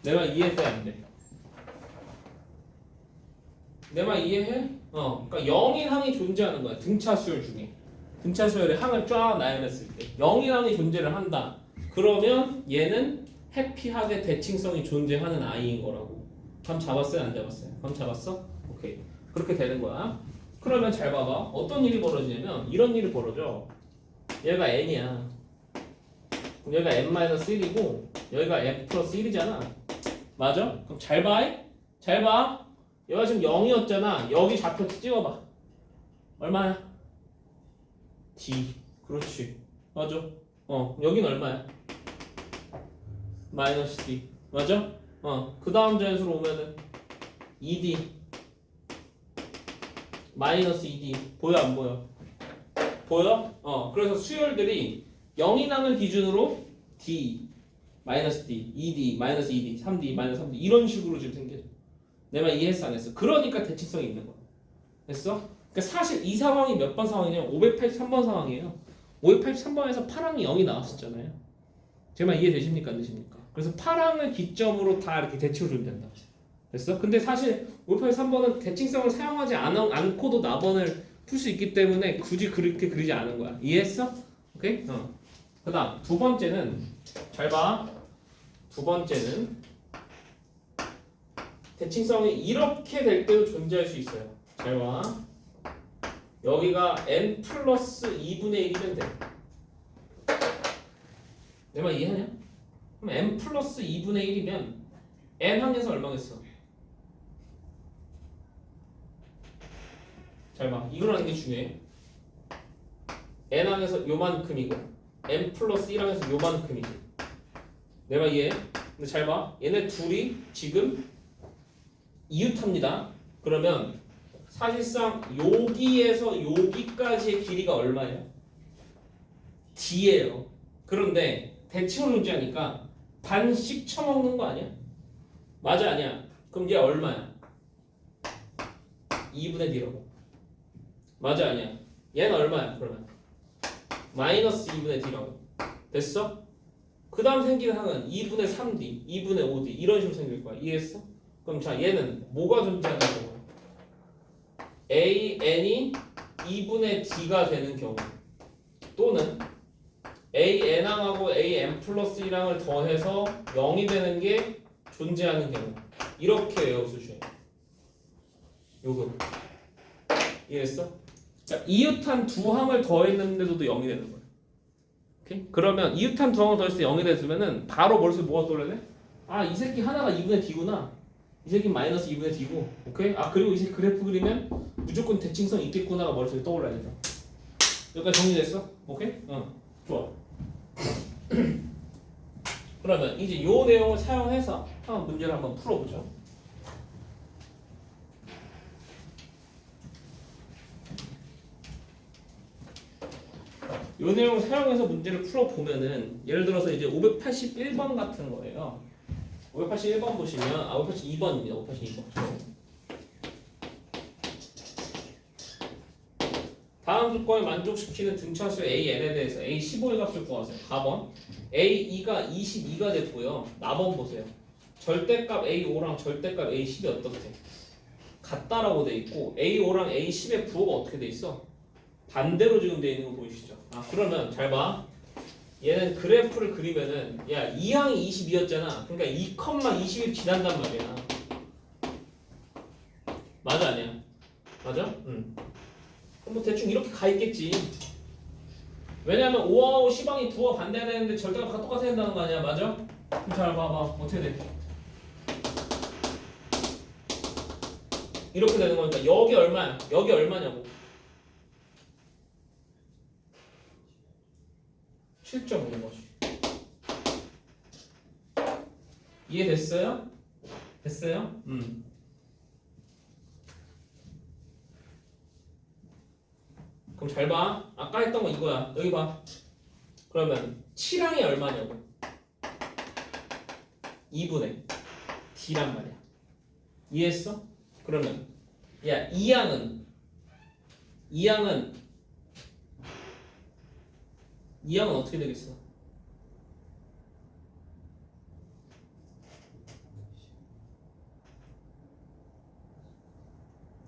내 말 이해돼 안 돼? 내 말 이해해? 그러니까 0인 항이 존재하는 거야. 등차 수열 중에. 등차 수열의 항을 쫙 나열했을 때 0인 항이 존재를 한다. 그러면 얘는 해피하게 대칭성이 존재하는 아이인 거라고. 감 잡았어요? 안 잡았어요? 감 잡았어? 오케이. 그렇게 되는 거야. 그러면 잘 봐봐. 어떤 일이 벌어지냐면 이런 일이 벌어져. 얘가 n이야. 얘가 n-1이고 여기가 n 플러스 1이잖아. 맞아? 그럼 잘 봐. 잘 봐. 얘가 지금 0이었잖아. 여기 좌표 찍어봐. 얼마야? D. 그렇지. 맞아. 여긴 얼마야? 마이너스 D. 맞아? 그 다음 자연수로 오면은 2D. 마이너스 2D. 보여 안 보여? 보여? 그래서 수열들이 0인항을 기준으로 D, 마이너스 D, 2D, 마이너스 2D, 3D, 마이너스 3D 이런 식으로 지금 생겨져. 내 말 이해했어 안 했어? 그러니까 대칭성이 있는 거야. 됐어? 그러니까 사실 이 상황이 몇 번 상황이냐면 583번 상황이에요. 583번에서 파랑이 0이 나왔었잖아요. 제 말 이해되십니까? 안 되십니까? 그래서 파랑을 기점으로 다 이렇게 대칭을 준단다. 됐어? 근데 사실 583번은 대칭성을 사용하지 않고도 나번을 풀 수 있기 때문에 굳이 그렇게 그리지 않은 거야. 이해했어? 오케이? 그 다음 두 번째는 잘 봐. 두 번째는 대칭성이 이렇게 될 때도 존재할 수 있어요. 잘 봐. 여기가 n 플러스 2분의 1이면 돼. 내 말 이해하냐? 그럼 n 플러스 2분의 1이면 n 항에서 얼마겠어? 잘 봐. 이거라는 게 중요해. n 항에서 요만큼이고 n 플러스 1 항에서 요만큼이고. 내 말 이해해? 근데 잘 봐. 얘네 둘이 지금 이웃합니다. 그러면 사실상 여기에서 여기까지의 길이가 얼마예요? D예요. 그런데 대칭을 존재하니까 반씩 쳐먹는 거 아니야? 맞아 아니야? 그럼 얘 얼마야? 2분의 D라고. 맞아 아니야? 얘는 얼마야 그러면? 마이너스 2분의 D라고. 됐어? 그 다음 생기는 항은 2분의 3D, 2분의 5D 이런 식으로 생길 거야. 이해했어? 그럼 자 얘는 뭐가 존재하는 경우? AN이 2분의 D가 되는 경우 또는 AN항하고 AN 플러스 1항을 더해서 0이 되는 게 존재하는 경우. 이렇게 외워주셔요. 요거 이해했어? 자, 이웃한 두 항을 더했는데도 0이 되는 거예요. 오케이? 그러면 이웃한 두 항을 더했을 때 0이 됐으면은 바로 머릿속에 뭐가 떠오르네? 아, 이 새끼 하나가 2분의 D구나. 이 새끼 마이너스 2분의 D고. 오케이? 아, 그리고 이 새끼 그래프 그리면 무조건 대칭성 있겠구나가 머릿속에 떠올라야 되죠. 여기까지 정리됐어? 오케이? 좋아. 그러면 이제 요 내용을 사용해서 한번 문제를 한번 풀어보죠. 요 내용을 사용해서 문제를 풀어보면은 예를 들어서 이제 581번 같은 거예요. 581번 보시면 582번입니다. 582번. 다음 조건을 만족시키는 등차수 AN에 대해서 A15의 값을 구하세요. 4번 A2가 22가 됐고요. 나번 보세요. 절대값 A5랑 절대값 A10이 어떻게 같다라고 돼 있고 A5랑 A10의 부호가 어떻게 돼 있어? 반대로 지금 돼 있는 거 보이시죠? 아, 그러면 잘 봐. 얘는 그래프를 그리면은 야, 2항이 22였잖아. 그러니까 2,20이 지난단 말이야. 맞아 아니야? 맞아? 응. 그럼 뭐 대충 이렇게 가 있겠지. 왜냐면 5하고 10항이 부호가 반대가 되는데 절대값 똑같아야 된다는 거 아니야? 맞아? 그럼 잘 봐봐. 어떻게 돼? 이렇게 되는 거니까 여기 얼마야? 여기 얼마냐고? 7.5인 거지. 이해됐어요? 됐어요? 그럼 잘 봐. 아까 했던 거 이거야. 여기 봐. 그러면 7항이 얼마냐고? 2분의 D란 말이야. 이해했어? 그러면 야, 2항은 어떻게 되겠어?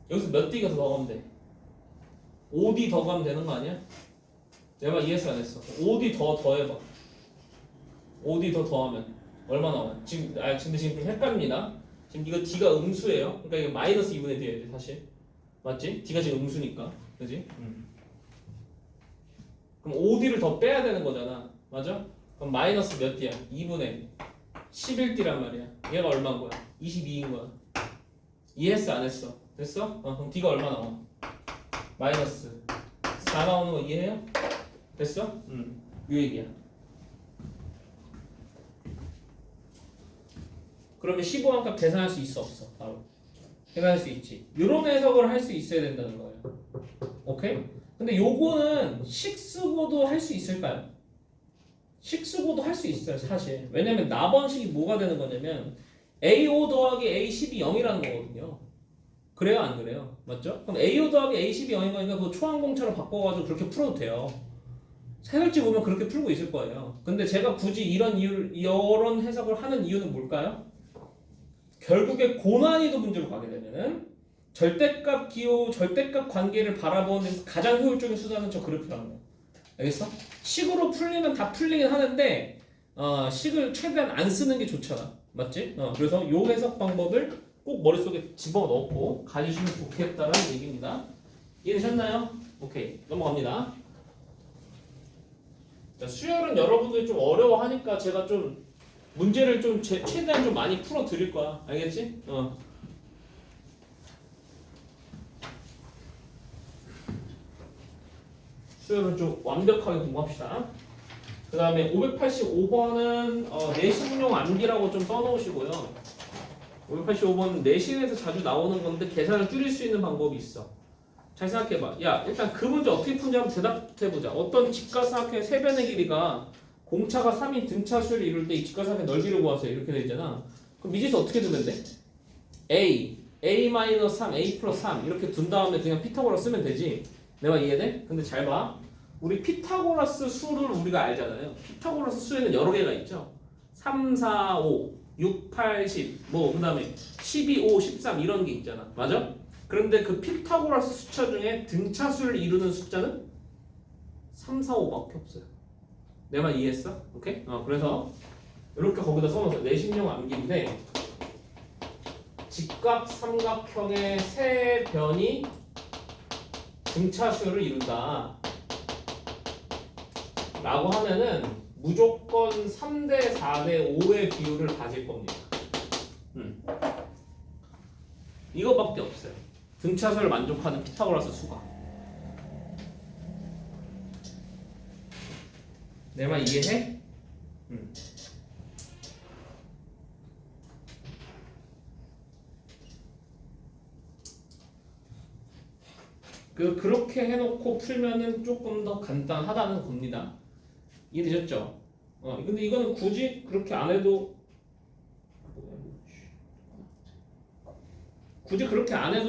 여기서 몇 D가 더 더하면 돼? 5D 더 가면 되는 거 아니야? 내가 이해했어 안 했어? 5D 더해봐. 5D 더하면 얼마 나와? 근데 지금 좀 헷갈립니다. 지금 이거 D가 음수예요. 그러니까 이거 마이너스 2분의 D야 돼 사실. 맞지? D가 지금 음수니까. 그지? 그럼 5D를 더 빼야 되는 거잖아. 맞아? 그럼 마이너스 몇 D야? 2분의 11D란 말이야. 얘가 얼마인 거야? 22인 거야. 이해했어 안 했어? 됐어? 그럼 D가 얼마 나와? 마이너스 4 나오는 거 이해해요? 됐어? 요 얘기야. 그러면 15한 값 계산할 수 있어 없어? 바로 계산할 수 있지. 이런 해석을 할 수 있어야 된다는 거예요. 오케이? 근데 요거는 식 쓰고도 할 수 있을까요? 식 쓰고도 할 수 있어요 사실. 왜냐면 나번식이 뭐가 되는 거냐면 A5 더하기 A10이 0이라는 거거든요. 그래요 안 그래요? 맞죠? 그럼 A5 더하기 A10이 0인 거니까 그거 초항공차로 바꿔가지고 그렇게 풀어도 돼요. 해설지 보면 그렇게 풀고 있을 거예요. 근데 제가 굳이 이런 해석을 하는 이유는 뭘까요? 결국에 고난이도 문제로 가게 되면은 절대값 기호, 절대값 관계를 바라보는 데서 가장 효율적인 수단은 저 그래프라는 거예요. 알겠어? 식으로 풀리면 다 풀리긴 하는데 식을 최대한 안 쓰는 게 좋잖아. 맞지? 그래서 요 해석 방법을 꼭 머릿속에 집어넣고 가주시면 좋겠다라는 얘기입니다. 이해되셨나요? 오케이, 넘어갑니다. 자, 수열은 여러분들이 좀 어려워하니까 제가 좀 문제를 좀 최대한 좀 많이 풀어 드릴 거야. 알겠지? 수열은 좀 완벽하게 공부합시다. 그 다음에 585번은 내신용 암기라고 좀 써놓으시고요. 585번은 내신에서 자주 나오는 건데 계산을 줄일 수 있는 방법이 있어. 잘 생각해봐. 야, 일단 그 문제 어떻게 푸는지 한번 대답해보자. 어떤 직가사각형의 세변의 길이가 공차가 3인 등차수를 이룰 때 이 직가사각형의 넓이를 구하세요. 이렇게 돼 있잖아. 그럼 미지수 어떻게 두면 돼? A-3, A 플러스 3 이렇게 둔 다음에 그냥 피타고라스 쓰면 되지. 내가 이해돼? 근데 잘 봐. 우리 피타고라스 수를 우리가 알잖아요. 피타고라스 수에는 여러 개가 있죠. 3, 4, 5, 6, 8, 10, 그 다음에 12, 5, 13 이런 게 있잖아. 맞아? 그런데 그 피타고라스 숫자 중에 등차수를 이루는 숫자는 3, 4, 5밖에 없어요. 내 말 이해했어? 오케이? 그래서 이렇게 거기다 써놓으세요. 내신용 암기인데 직각 삼각형의 세 변이 등차수열을 이룬다 라고 하면은 무조건 3대 4대 5의 비율을 가질 겁니다. 이거밖에 없어요. 등차수를 만족하는 피타고라스 수가. 내 말 이해해? 그렇게 해놓고 풀면은 조금 더 간단하다는 겁니다. 이해되셨죠? 근데 이거는 굳이 그렇게 안 해도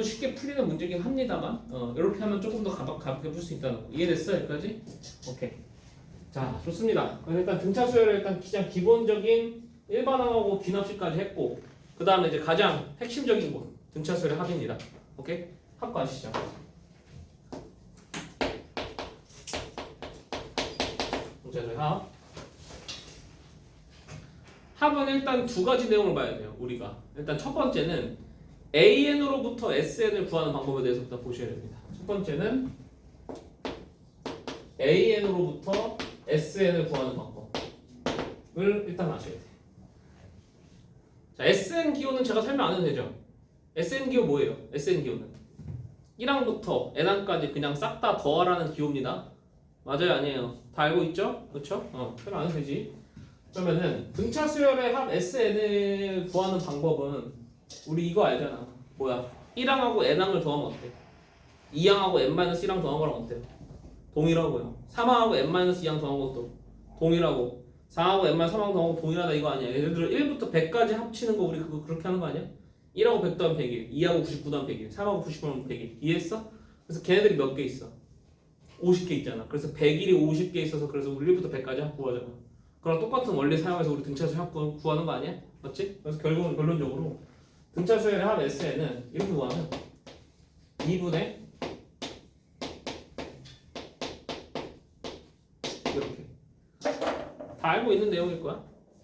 쉽게 풀리는 문제긴 합니다만 이렇게 하면 조금 더 가볍게 풀 수 있다는 거. 이해됐어? 여기까지? 오케이. 자, 좋습니다. 일단 등차수열을 일단 가장 기본적인 일반항하고 귀납식까지 했고 그 다음에 이제 가장 핵심적인 거 등차수열의 합입니다. 오케이? 합 가시죠. 등차수열 합. 합은 일단 두 가지 내용을 봐야 돼요. 우리가 일단 첫 번째는 AN으로부터 SN을 구하는 방법에 대해서부터 보셔야 됩니다. 첫 번째는 AN으로부터 SN을 구하는 방법을 일단 아셔야 돼요. 자, SN 기호는 제가 설명 안 해도 되죠? SN 기호 뭐예요? SN 기호는 1항부터 N항까지 그냥 싹 다 더하라는 기호입니다. 맞아요? 아니에요? 다 알고 있죠? 그렇죠? 설명 안 해도 되지. 그러면은 등차 수열의 합 SN을 구하는 방법은 우리 이거 알잖아. 뭐야? 1항하고 N항을 더하면 어때? 2항하고 N-1항 더한 거랑 어때요? 동일하고요. 3항하고 N-2항 더한 것도 동일하고 4항하고 N-3항 더한 거 동일하다 이거 아니야. 예를 들어 1부터 100까지 합치는 거 우리 그거 그렇게 하는 거 아니야? 1하고 100 더하면 100일, 2하고 99 더하면 100일, 3하고 99 더하면 100일. 이해했어? 그래서 걔네들이 몇 개 있어? 50개 있잖아. 그래서 100일이 50개 있어서 그래서 우리 1부터 100까지 합 구하잖아. 그럼 똑같은 원리 사용해서 우리 등차수 합 구하는 거 아니야? 맞지? 그래서 결론적으로 등차수열의 합 SN은 이렇게 구하면 2분의 이렇게 다 알고 있는 내용일 거야,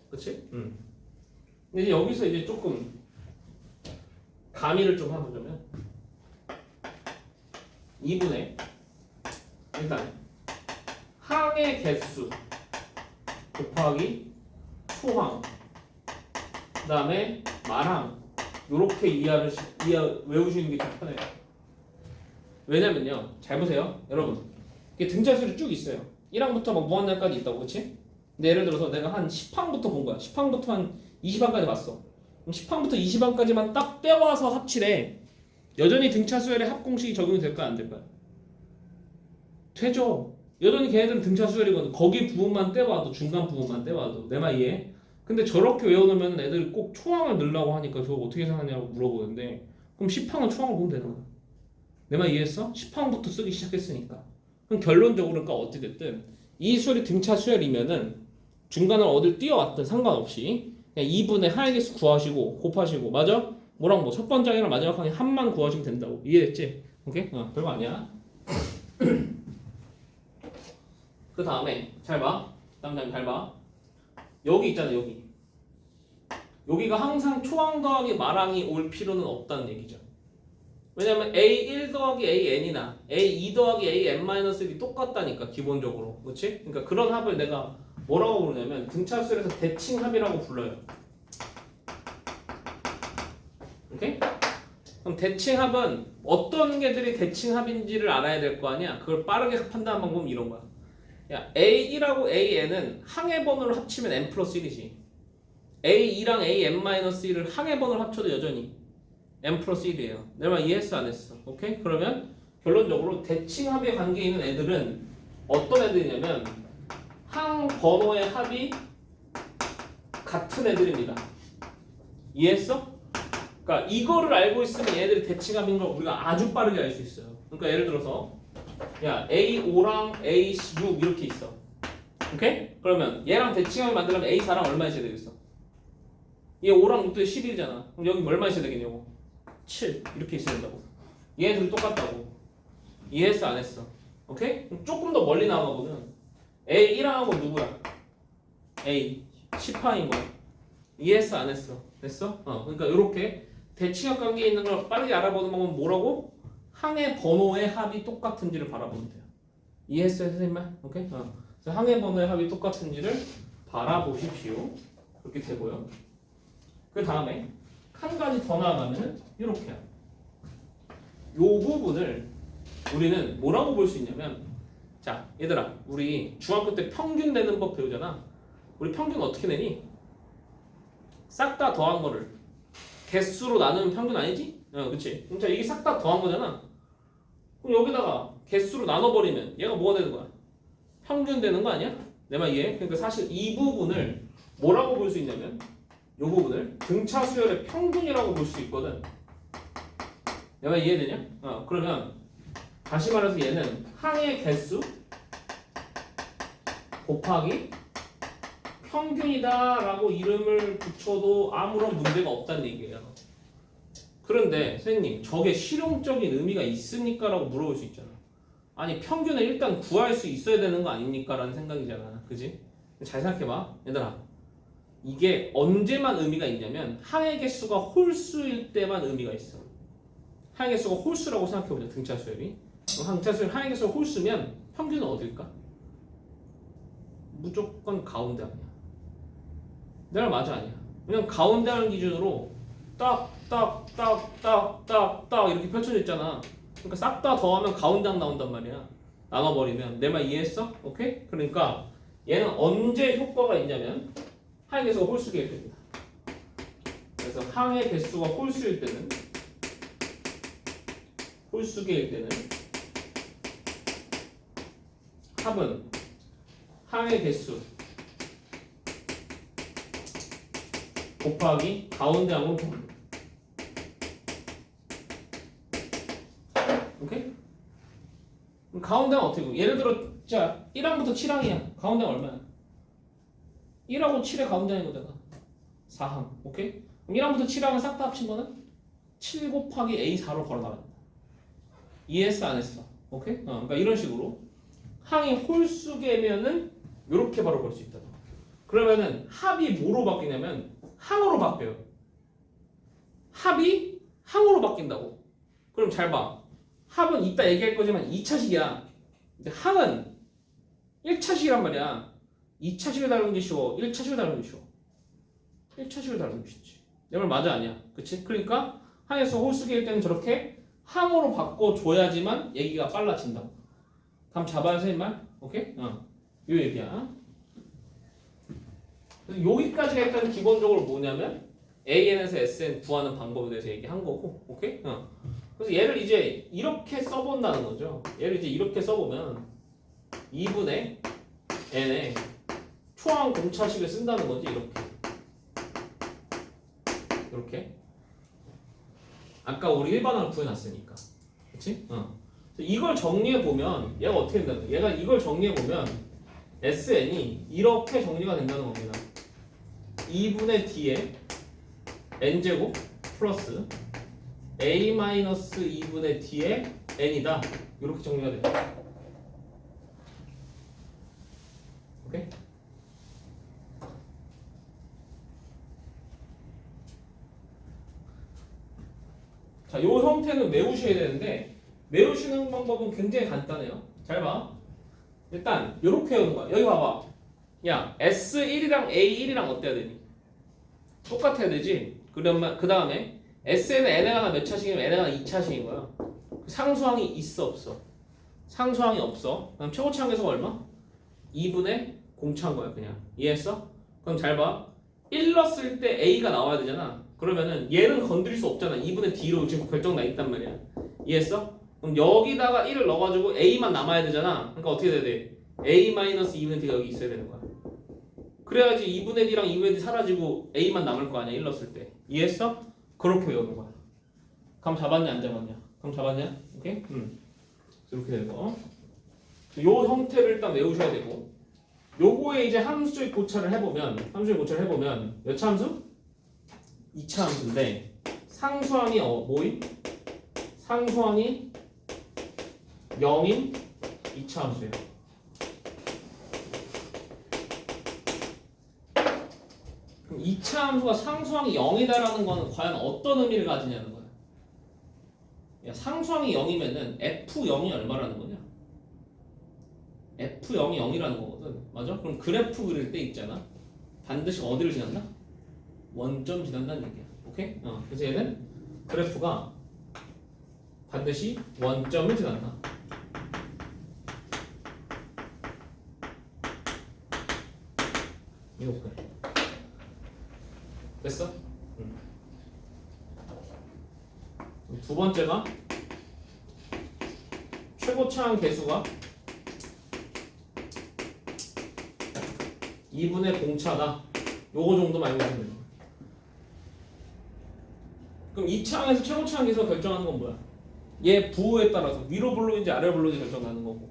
그렇지? 근데 이제 여기서 이제 조금 가미를 좀 해보자면 2분의 일단 항의 개수 곱하기 초항 그 다음에 말항 요렇게 외우시는 게 좀 편해요. 왜냐면요, 잘 보세요 여러분, 이게 등차수열이 쭉 있어요. 1항부터 막 무한대까지 있다고, 그렇지? 근데 예를 들어서 내가 한 10항부터 본 거야. 10항부터 한 20항까지 봤어. 그럼 10항부터 20항까지만 딱 떼와서 합치래. 여전히 등차수열의 합공식이 적용이 될까 안 될까요? 되죠. 여전히 걔네들은 등차수열이거든. 거기 부분만 떼와도, 중간 부분만 떼와도. 내 말 이해? 근데 저렇게 외워놓으면 애들이 꼭 초항을 넣으려고 하니까 저거 어떻게 생각하냐고 물어보는데, 그럼 10항은 초항을 보면 되는 거야. 내 말 이해했어? 10항부터 쓰기 시작했으니까. 그럼 결론적으로 그러니까 어찌됐든 이 수열이 등차 수열이면은 중간을 어딜 띄워왔든 상관없이 그냥 2분의 하의 개수 구하시고 곱하시고, 맞아? 뭐랑 뭐 첫 번째 항이랑 마지막 항이 합만 구하시면 된다고. 이해됐지? 오케이? 별거 아니야. 그 다음에 잘 봐. 다음 잘 봐. 여기 있잖아, 여기가 항상 초항 더하기 말항이 올 필요는 없다는 얘기죠. 왜냐면 A1 더하기 AN이나 A2 더하기 AN-1이 똑같다니까, 기본적으로. 그렇지? 그러니까 그런 합을 내가 뭐라고 부르냐면 등차수열에서 대칭합이라고 불러요. 오케이? 그럼 대칭합은 어떤 개들이 대칭합인지를 알아야 될 거 아니야. 그걸 빠르게 판단하는 방법은 이런 거야. 야, A1하고 AN은 항의 번호를 합치면 N 플러스 1이지. A2랑 AN-1을 항의 번호를 합쳐도 여전히 N 플러스 1이에요. 내 말 이해했어 안 했어? 오케이? 그러면 결론적으로 대칭합에 관계 있는 애들은 어떤 애들이냐면 항 번호의 합이 같은 애들입니다. 이해했어? 그러니까 이거를 알고 있으면 얘들이 대칭합인 걸 우리가 아주 빠르게 알 수 있어요. 그러니까 예를 들어서 야 A5랑 A6 이렇게 있어. 오케이? 그러면 얘랑 대칭합을 만들려면 A4랑 얼마 있어야 되겠어? 얘 5랑 6도 11이잖아. 그럼 여기 얼마 있어야 되겠냐고? 7 이렇게 있어야 된다고. 얘네들이 똑같다고. 이해했어 안 했어? 오케이? 그럼 조금 더 멀리 나가보면 A 1항하고 누구야? A 10항인 거야. 이해했어 안 했어? 됐어? 그러니까 이렇게 대칭역 관계에 있는 걸 빠르게 알아보는 방법은 뭐라고? 항의 번호의 합이 똑같은지를 바라보면 돼요. 이해했어요 선생님 말? 오케이? 그래서 항의 번호의 합이 똑같은지를 바라보십시오. 그렇게 되고요. 그 다음에 한 가지 더 나아가면 이렇게요. 요 부분을 우리는 뭐라고 볼 수 있냐면, 자 얘들아 우리 중학교 때 평균 내는 법 배우잖아. 우리 평균 어떻게 내니? 싹 다 더한 거를 개수로 나누면 평균 아니지? 그치? 자 이게 싹 다 더한 거잖아. 그럼 여기다가 개수로 나눠버리면 얘가 뭐가 되는 거야? 평균 되는 거 아니야? 내 말 이해해? 그러니까 사실 이 부분을 뭐라고 볼 수 있냐면 이 부분을 등차 수열의 평균이라고 볼 수 있거든. 내 말 이해되냐? 그러면 다시 말해서 얘는 항의 개수 곱하기 평균이다라고 이름을 붙여도 아무런 문제가 없다는 얘기예요. 그런데 선생님 저게 실용적인 의미가 있습니까? 라고 물어볼 수 있잖아. 아니 평균을 일단 구할 수 있어야 되는 거 아닙니까? 라는 생각이잖아. 그지? 잘 생각해봐 얘들아. 이게 언제만 의미가 있냐면 항의 개수가 홀수일 때만 의미가 있어. 항의 개수가 홀수라고 생각해보자. 등차 수열이 등차 수열 항의 개수가 홀수면 평균은 어딜까? 무조건 가운데 아니야. 내가 맞아 아니야. 그냥 가운데 하는 기준으로 딱 이렇게 펼쳐져 있잖아. 그러니까 싹 다 더하면 가운데 항 나온단 말이야. 나눠버리면. 내 말 이해했어? 오케이? 그러니까 얘는 언제 효과가 있냐면 항의 개수가 홀수일 때입니다. 그래서 항의 개수가 홀수일 때는 합은 항의 개수 곱하기 가운데 항은 평균. 오케이? 그럼 가운데 항 어떻게 보? 예를 들어 자 1항부터 7항이야. 가운데 항 얼마야? 1하고 7의 가운데 항인 거잖아. 4항. 오케이? 그럼 1항부터 7항을 싹 다 합친 거는 7 곱하기 A4로 걸어 나간다. 이해했어 안 했어? 오케이? 그러니까 이런 식으로 항이 홀수계면은 이렇게 바로 볼 수 있다. 그러면은 합이 뭐로 바뀌냐면 항으로 바뀌어요. 합이 항으로 바뀐다고. 그럼 잘 봐. 합은 이따 얘기할 거지만 2차식이야. 근데 항은 1차식이란 말이야. 2차식을 다루는 게 쉬워. 1차식을 다루는 게 쉬워. 1차식을 다루는 게 쉽지. 내 말 맞아 아니야? 그치? 그러니까 항에서 홀수계일 때는 저렇게 항으로 바꿔줘야지만 얘기가 빨라진다고. 감 잡아요 선생님 말? 오케이? 요 얘기야. 그래서 여기까지가 일단 기본적으로 뭐냐면 AN에서 SN 구하는 방법에 대해서 얘기한 거고. 오케이? 그래서 얘를 이제 이렇게 써본다는 거죠. 얘를 이제 이렇게 써보면 2분의 N에 초항 공차식을 쓴다는 거지. 이렇게 아까 우리 일반항을 구해놨으니까. 그치? 이걸 정리해보면 얘가 어떻게 된다는 거야? 얘가 이걸 정리해보면 SN이 이렇게 정리가 된다는 겁니다. 2분의 D에 N제곱 플러스 A-2분의 D에 N이다. 이렇게 정리가 돼요. 오케이? 자, 요 형태는 외우셔야 되는데 외우시는 방법은 굉장히 간단해요. 잘 봐. 일단 요렇게 외우는 거야. 여기 봐봐. 야, S1이랑 A1이랑 어때야 되니? 똑같아야 되지. 그러면 그 다음에 S는 N에 관한 몇 차식이면 N에 관한 2차식인 거야. 상수항이 있어 없어? 상수항이 없어. 그럼 최고차항 계수가 얼마? 2분의 공차인 거야 그냥. 이해했어? 그럼 잘 봐. 1 넣었을 때 A가 나와야 되잖아. 그러면은 얘는 건드릴 수 없잖아. 2분의 D로 지금 결정 나 있단 말이야. 이해했어? 그럼 여기다가 1을 넣어가지고 A만 남아야 되잖아. 그러니까 어떻게 돼야 돼? A-2분의 D가 여기 있어야 되는 거야. 그래야지 2분의 D랑 2분의 D 사라지고 A만 남을 거 아니야. 1 넣었을 때. 이해했어? 그렇게 외우는 거야. 감 잡았냐 안 잡았냐? 감 잡았냐? 오케이? 이렇게 되는 거. 요 형태를 일단 외우셔야 되고, 요거에 이제 함수의 고찰을 해보면 몇 차 함수? 2차 함수인데 상수항이 뭐임? 상수항이 0인 2차 함수예요. 그럼 2차 함수가 상수항이 0이다라는 거는 과연 어떤 의미를 가지냐는 거야. 야, 상수항이 0이면은 F0이 얼마라는 거냐? F0이 0이라는 거거든. 맞아? 그럼 그래프 그릴 때 있잖아. 반드시 어디를 지난다? 원점 지난다는 얘기야. 오케이? 그래서 얘는 그래프가 반드시 원점을 지난다. 이렇게. 됐어? 두 번째가 최고차항 계수가 2분의 공차다. 요거 정도만 알고 있으면 돼요. 그럼 이 차항에서 최고차항 계수가 결정하는 건 뭐야? 얘 부호에 따라서 위로 블록인지 아래로 블록인지 결정나는 거고,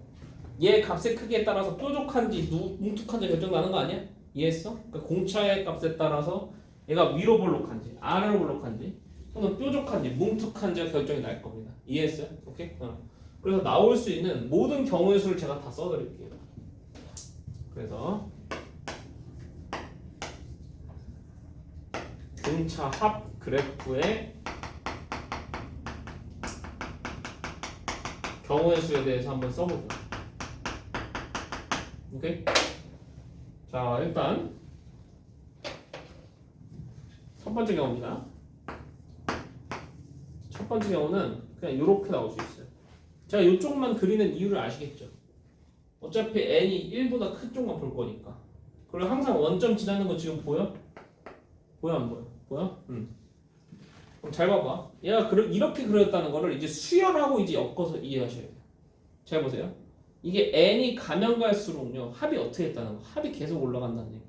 얘 값의 크기에 따라서 뾰족한지 뭉툭한지 결정나는 거 아니야? 이해했어? 그러니까 공차의 값에 따라서 얘가 위로 블록한지 아래로 블록한지 또는 뾰족한지 뭉툭한지가 결정이 날 겁니다. 이해했어요? 오케이? 그래서 나올 수 있는 모든 경우의 수를 제가 다 써드릴게요. 그래서 등차 합 그래프의 경우의 수에 대해서 한번 써보자. 오케이? 자, 일단 첫 번째 경우입니다. 첫 번째 경우는 그냥 이렇게 나올 수 있어요. 제가 이쪽만 그리는 이유를 아시겠죠? 어차피 n이 1보다 큰 쪽만 볼 거니까. 그리고 항상 원점 지나는 거 지금 보여? 보여 안 보여? 보여? 그럼 잘 봐봐. 얘가 이렇게 그렸다는 거를 이제 수열하고 이제 엮어서 이해하셔야 돼요. 잘 보세요. 이게 n이 가면 갈수록요 합이 어떻게 했다는 거? 합이 계속 올라간다는 얘기예요.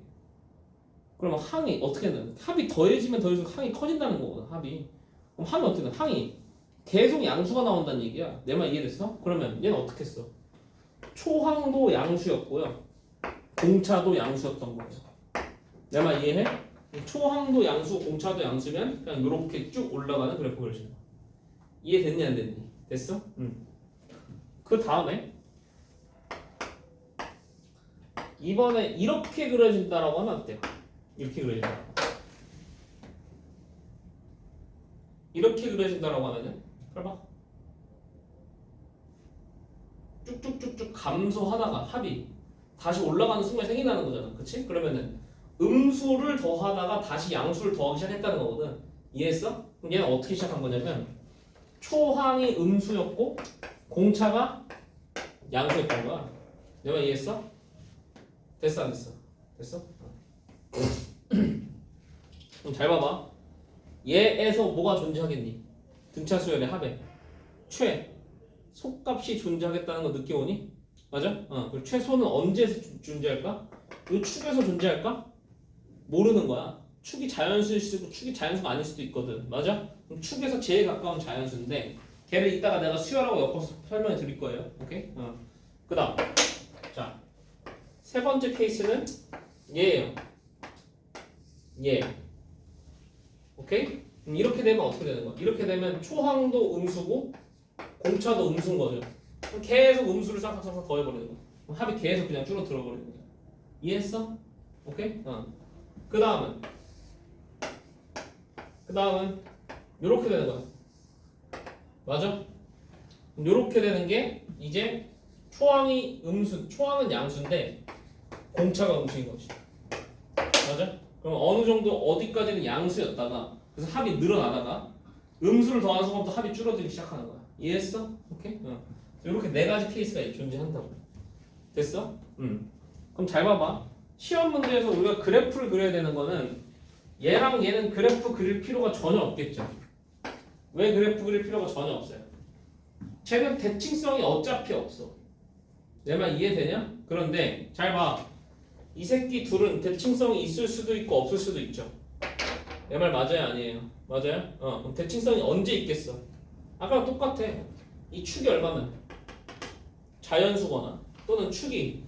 그러면 항이 어떻게 되는? 합이 더해지면 더해질수록 항이 커진다는 거거든. 합이. 그럼 항이 어떻게 돼? 항이 계속 양수가 나온다는 얘기야. 내 말 이해됐어? 그러면 얘는 어떻게 했어? 초항도 양수였고요, 공차도 양수였던 거예요. 내 말 이해해? 초항도 양수, 공차도 양수면 그냥 이렇게 쭉 올라가는 그래프 그려지는 거야. 이해됐니 안 됐니? 됐어? 그 다음에 이번에 이렇게 그려진다라고 하면 어때요? 이렇게 그려진다. 이렇게 그려진다라고 하면은 봐봐. 쭉쭉쭉쭉 감소하다가 합이 다시 올라가는 순간이 생긴다는 거잖아. 그치? 그러면은 음수를 더하다가 다시 양수를 더하기 시작했다는 거거든. 이해했어? 그럼 얘는 어떻게 시작한 거냐면 초항이 음수였고 공차가 양수였던 거야. 내가 이해했어? 됐어 안 됐어? 됐어? 그럼 잘 봐봐. 얘에서 뭐가 존재하겠니? 등차 수열의 합에 속값이 존재하겠다는 거 느껴 오니? 맞아? 그리고 최소는 언제에서 존재할까? 이 축에서 존재할까? 모르는 거야. 축이 자연수일 수도 있고 축이 자연수가 아닐 수도 있거든. 맞아? 그럼 축에서 제일 가까운 자연수인데 걔를 이따가 내가 수열하고 엮어서 설명해 드릴 거예요. 오케이? 그 다음 자, 세 번째 케이스는 얘예요. 얘. 오케이? 이렇게 되면 어떻게 되는 거야? 이렇게 되면 초항도 음수고 공차도 음수인 거죠. 그럼 계속 음수를 싹싹싹 더해버리는 거야. 그럼 합이 계속 그냥 줄어들어 버리는 거야. 이해했어? 오케이? 그 다음은 이렇게 되는 거야. 맞아? 이렇게 되는 게 이제 초항이 음수, 초항은 양수인데 공차가 음수인 거지. 맞아? 그럼 어느 정도 어디까지는 양수였다가 그래서 합이 늘어나다가 음수를 더하는 순간부터 합이 줄어들기 시작하는 거야. 이해했어? 오케이? 이렇게 네 가지 케이스가 존재한다고. 됐어? 그럼 잘 봐봐. 시험 문제에서 우리가 그래프를 그려야 되는 거는 얘랑 얘는 그래프 그릴 필요가 전혀 없겠죠. 왜 그래프 그릴 필요가 전혀 없어요? 쟤는 대칭성이 어차피 없어. 내 말 이해되냐? 그런데 잘 봐. 이 새끼 둘은 대칭성이 있을 수도 있고 없을 수도 있죠. 내 말 맞아요 아니에요? 맞아요? 그럼 대칭성이 언제 있겠어? 아까랑 똑같아. 이 축이 얼마면 자연수거나 또는 축이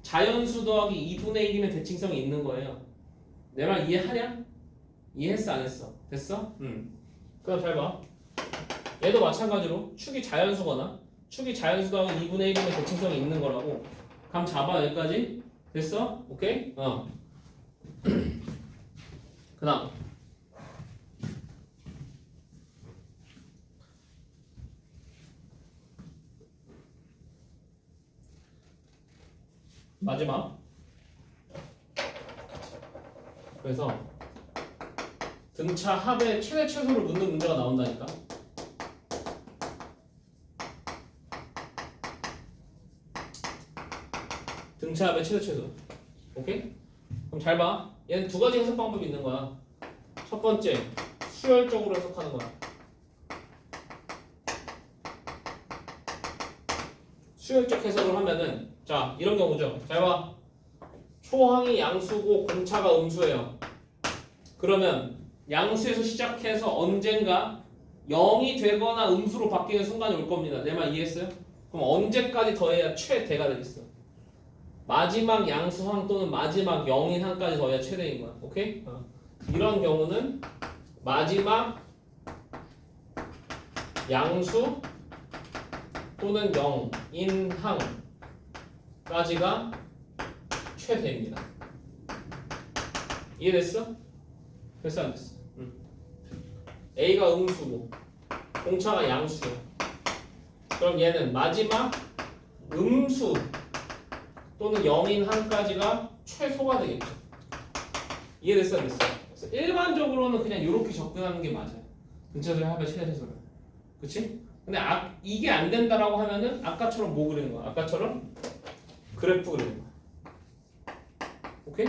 자연수 더하기 2분의 1이면 대칭성이 있는 거예요. 내 말 이해하냐? 이해했어 안 했어? 됐어? 그럼 잘 봐. 얘도 마찬가지로 축이 자연수거나 축이 자연수 더하기 2분의 1이면 대칭성이 있는 거라고. 감 잡아 여기까지? 됐어? 오케이? 그 다음 마지막. 그래서 등차 합의 최대 최소를 묻는 문제가 나온다니까. 등차 합의 최대 최소. 오케이? 그럼 잘 봐. 얘는 두 가지 해석 방법이 있는 거야. 첫 번째, 수열적으로 해석하는 거야. 수열적 해석을 하면은 자 이런 경우죠. 잘 봐. 초항이 양수고 공차가 음수예요. 그러면 양수에서 시작해서 언젠가 0이 되거나 음수로 바뀌는 순간이 올 겁니다. 내 말 이해했어요? 그럼 언제까지 더해야 최대가 되겠어? 마지막 양수항 또는 마지막 0인 항까지 더해야 최대인 거야. 오케이? 이런 경우는 마지막 양수 또는 0인 항까지가 최대입니다. 이해됐어? 됐어 안 됐어? A가 음수고 공차가 양수야. 그럼 얘는 마지막 음수 또는 0인 항까지가 최소가 되겠죠. 이해됐어 안 됐어? 그래서 일반적으로는 그냥 이렇게 접근하는 게 맞아요. 등차수의 합의 최대 최소를. 그치? 근데 이게 안 된다라고 하면은 아까처럼 뭐 그리는 거야? 아까처럼 그래프 그리는 거야. 오케이?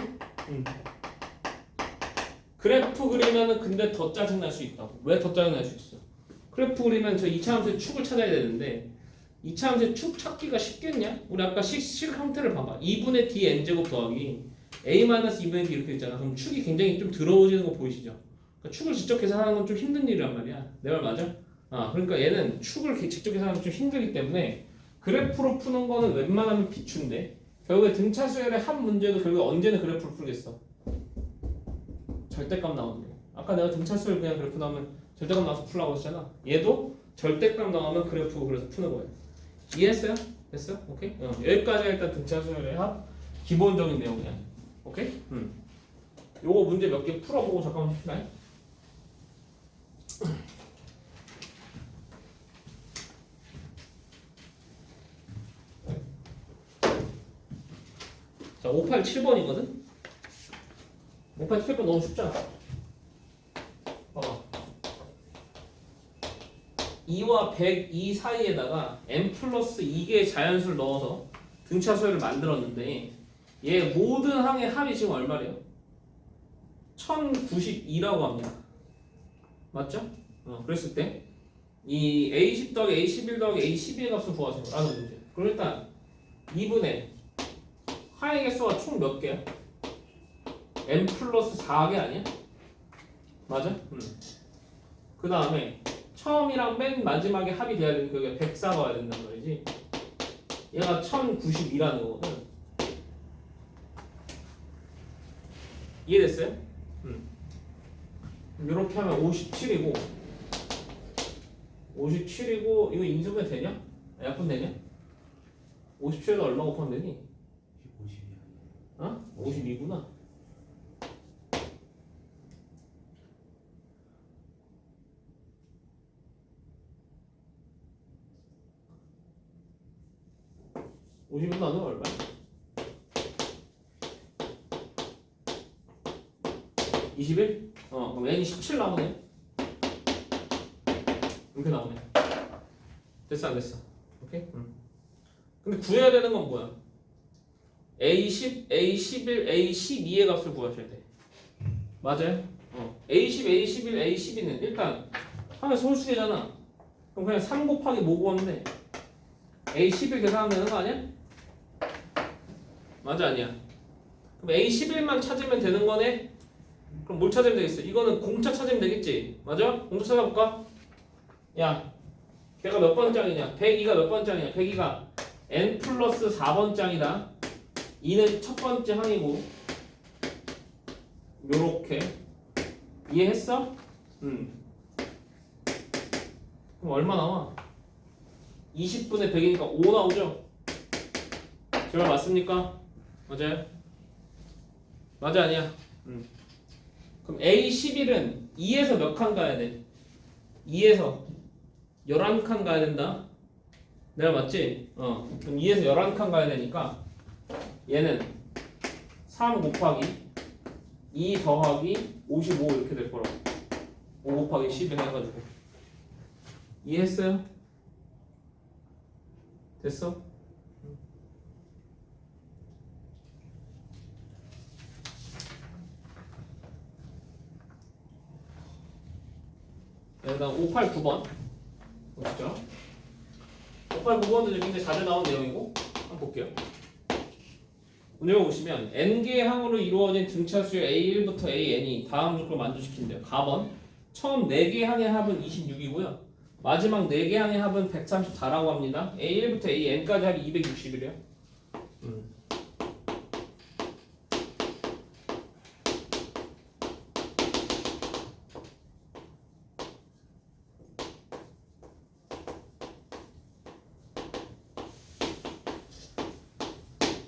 그래프 그리면은 근데 더 짜증날 수 있다고. 왜 더 짜증날 수 있어? 그래프 그리면 저 2차 함수의 축을 찾아야 되는데 2차 함수의 축 찾기가 쉽겠냐? 우리 아까 식 형태를 봐봐. 2분의 d n제곱 더하기 a-2분의 d 이렇게 있잖아. 그럼 축이 굉장히 좀 더러워지는 거 보이시죠? 그러니까 축을 직접 계산하는 건 좀 힘든 일이란 말이야. 내 말 맞아? 그러니까 얘는 축을 직접 계산하면 좀 힘들기 때문에 그래프로 푸는 거는 웬만하면 비추인데 결국에 등차 수열의 한 문제도 결국에 언제는 그래프로 풀겠어? 절대값 나오는데. 아까 내가 등차 수열 그냥 그래프 나오면 절대값 나와서 풀라고 했잖아. 얘도 절대값 나오면 그래프 그래서 푸는 거예요. 이해했어요? 됐어? 오케이? 여기까지가 일단 등차 수열의 합 기본적인 내용이야. 오케이? 요거 문제 몇 개 풀어보고 잠깐만 쉽나요? 자, 587번이거든? 587번 너무 쉽잖아. 봐봐. 2와 102 사이에다가 n 플러스 2개의 자연수를 넣어서 등차 수열을 만들었는데 얘 모든 항의 합이 지금 얼마래요? 1092라고 합니다. 맞죠? 그랬을 때 이 A10 더하기 A11 더하기 A12의 값을 구하세요 라는 문제. 그럼 일단 2분의 항의 개수가 총 몇 개야? n 플러스 4개 아니야? 맞아? 그 다음에 처음이랑 맨 마지막에 합이 돼야 되는 그게 104가 와야 된다는 말이지. 얘가 1092라는 거거든. 이해됐어요? 이렇게 하면 57이고 57이고 이거 인수분해 되냐? 약분 되냐? 57에다 얼마 곱하면 되니? 50이야. 52구나. (50분) 나누면 얼마야? 21? 그럼 n이 17 나오네. 이렇게 나오네. 됐어 안 됐어? 오케이? 근데 구해야 되는 건 뭐야? A10, A11, A12의 값을 구하셔야 돼. 맞아요? A10, A11, A12는 일단 하면 소수계잖아. 그럼 그냥 3 곱하기 뭐 구하면 돼? A11 계산하면 되는 거 아니야? 맞아 아니야? 그럼 A11만 찾으면 되는 거네? 그럼 뭘 찾으면 되겠어? 이거는 공차 찾으면 되겠지? 맞아? 공차 찾아볼까? 야, 걔가 몇 번장이냐? 102가 몇 번장이냐? 102가 n 플러스 4번장이다. 2는 첫 번째 항이고 요렇게 이해했어? 그럼 얼마 나와? 20분의 100이니까 5 나오죠? 제 말 맞습니까? 맞아요? 맞아 아니야? 그럼 A11은 2에서 몇 칸 가야 돼? 2에서 11칸 가야 된다? 내가 맞지? 그럼 2에서 11칸 가야 되니까 얘는 3 곱하기 2 더하기 55 이렇게 될 거라고. 5 곱하기 12 해가지고. 이해했어요? 됐어? 그 다음 589번 보시죠. 589번도 굉장히 자주 나온 내용이고 한번 볼게요. 문제를 보시면 n개의 항으로 이루어진 등차수의 A1부터 AN이 다음 조건을 만족시킨대요. 가번 처음 4개의 항의 합은 26이고요. 마지막 4개의 항의 합은 134라고 합니다. A1부터 AN까지 합이 260이래요.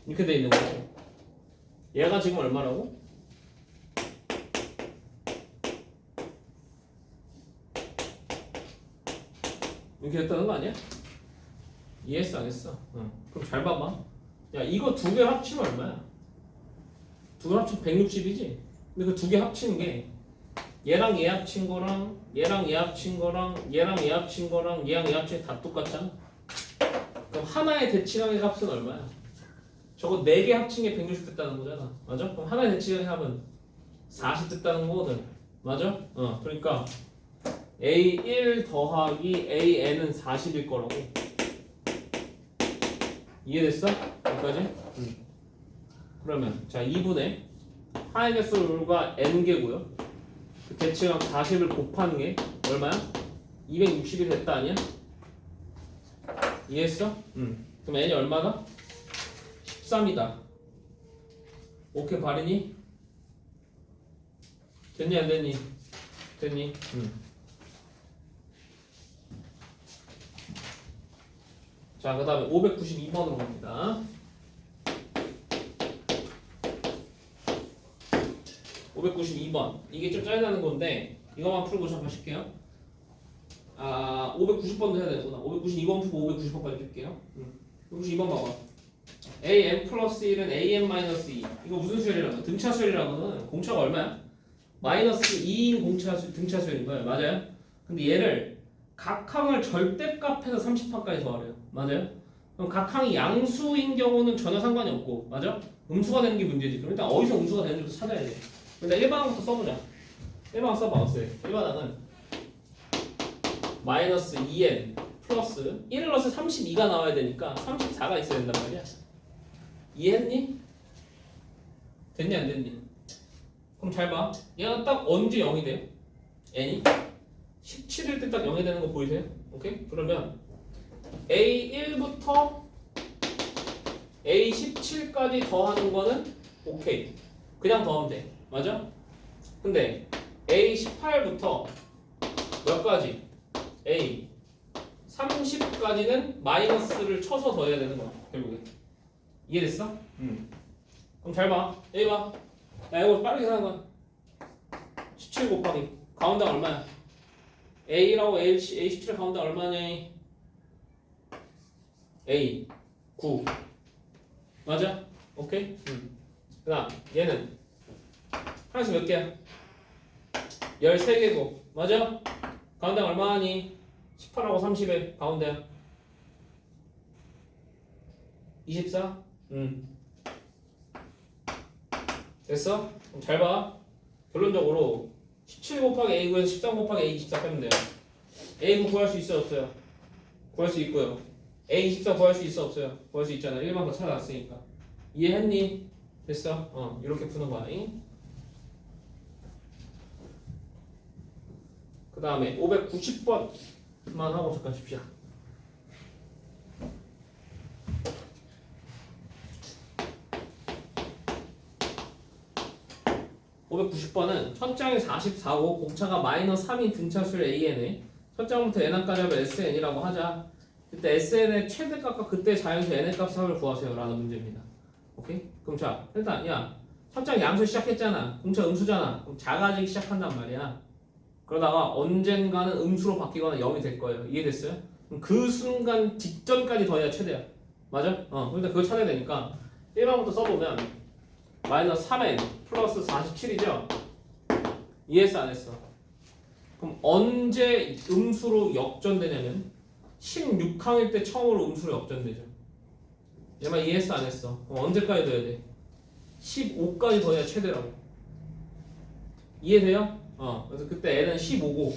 이렇게 돼 있는 거고. 얘가 지금 얼마라고? 이렇게 됐다는 거 아니야? 이해했어 안 했어? 그럼 잘 봐봐. 야 이거 두 개 합치면 얼마야? 두 개 합치면 160이지? 근데 그 두 개 합치는 게 얘랑 얘 합친 거랑 얘랑 얘 합친 거랑 얘랑 얘 합친 거랑 얘랑 얘 합친 게 다 똑같잖아. 그럼 하나의 대칭항의 값은 얼마야? 저거 4개 합친 게 160 됐다는 거잖아. 맞아? 그럼 하나의 대칭항의 합은 40 됐다는 거거든. 맞아? 그러니까 A1 더하기 AN은 40일 거라고. 이해됐어? 여기까지? 그러면 자 2분의 하의 개수가 n개고요. 그 대칭항 40을 곱한 게 얼마야? 260이 됐다 아니야? 이해했어? 그럼 n이 얼마다? 13이다. 오케이 바리니? 됐니 안 됐니? 됐니? 자, 그 다음에 592번으로 갑니다. 592번. 이게 좀 짜증나는 건데, 이거만 풀고 시작하실게요. 590번도 해야 되구나. 592번 풀고 590번까지 풀게요. 592번 봐봐. AN 플러스 1은 AN 마이너스 2. 이거 무슨 수열이라고? 등차 수열이라고는 공차가 얼마야? 마이너스 2인 등차 수열인 거예요. 맞아요? 근데 얘를 각 항을 절대값해서 30항까지 더하래요. 맞아요? 그럼 각 항이 양수인 경우는 전혀 상관이 없고, 맞아? 음수가 되는 게 문제지. 그럼 일단 어디서 음수가 되는지부터 찾아야 돼. 일단 1반항부터 써보자. 1반항 써봐. 어때? 1반항은 마이너스 2n 플러스 1을 넣어서 32가 나와야 되니까 34가 있어야 된단 말이야. 이해했니? 됐니 안 됐니? 그럼 잘 봐. 얘가 딱 언제 0이 돼요? n이 17일 때 딱 0이 되는 거 보이세요? 오케이? 그러면 A1부터 A17까지 더하는 거는 오케이. 그냥 더하면 돼. 맞아? 근데 A18부터 몇 가지? A30까지는 마이너스를 쳐서 더해야 되는 거야. 결국에. 이해됐어? 그럼 잘 봐. 여기 봐. 야 이거 빠르게 하는 거야. 17 곱하기 가운데 얼마야? A라고 A17 가운데 얼마냐? A 9 맞아? 오케이? 그 다음 얘는 하나씩 몇 개야? 13개고 맞아? 가운데 얼마니? 18하고 30에 가운데야 24? 됐어? 그럼 잘 봐. 결론적으로 17 곱하기 A9에서 13 곱하기 A24 빼면 돼요. A9 구할 수 있어요 없어요? 구할 수 있고요. A24 구할 수 있어 없어요? 구할 수 있잖아. 1만 더 찾아놨으니까. 이해했니? 됐어? 이렇게 푸는 거야. 그 다음에 590번만 하고 잠깐 쉽시다. (590번은) 천장이 44고 공차가 마이너스 3인 등차수를 AN에 첫 장부터 n항까지 하면 SN이라고 하자. 그때 SN의 최대값과 그때 자연수 n의 값 합을 구하세요 라는 문제입니다. 오케이? 그럼 자 일단 야 첫장 양수 시작했잖아. 공차 음수잖아. 그럼 작아지기 시작한단 말이야. 그러다가 언젠가는 음수로 바뀌거나 0이 될 거예요. 이해됐어요? 그럼 그 순간 직전까지 더해야 최대야. 맞아? 일단 그거 찾아야 되니까 1번부터 써보면 마이너스 3n 플러스 47이죠? 이해했어 안 했어? 그럼 언제 음수로 역전되냐면 16항일 때 처음으로 음수로 역전되죠. 얘만 이해했어 안 했어? 그럼 언제까지 더해야 돼? 15까지 더해야 최대라고. 이해돼요? 그래서 그때 n은 15고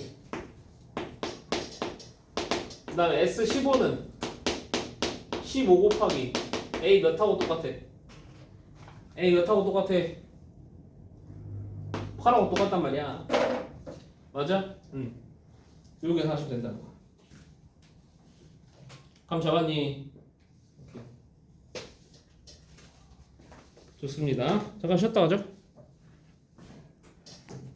그 다음에 S15는 15 곱하기 A 몇하고 똑같아? A 몇하고 똑같아? 8하고 똑같단 말이야. 맞아? 응. 이렇게 하시면 된다는 거야. 감 잡았니? 오케이. 좋습니다. 잠깐 쉬었다 가죠.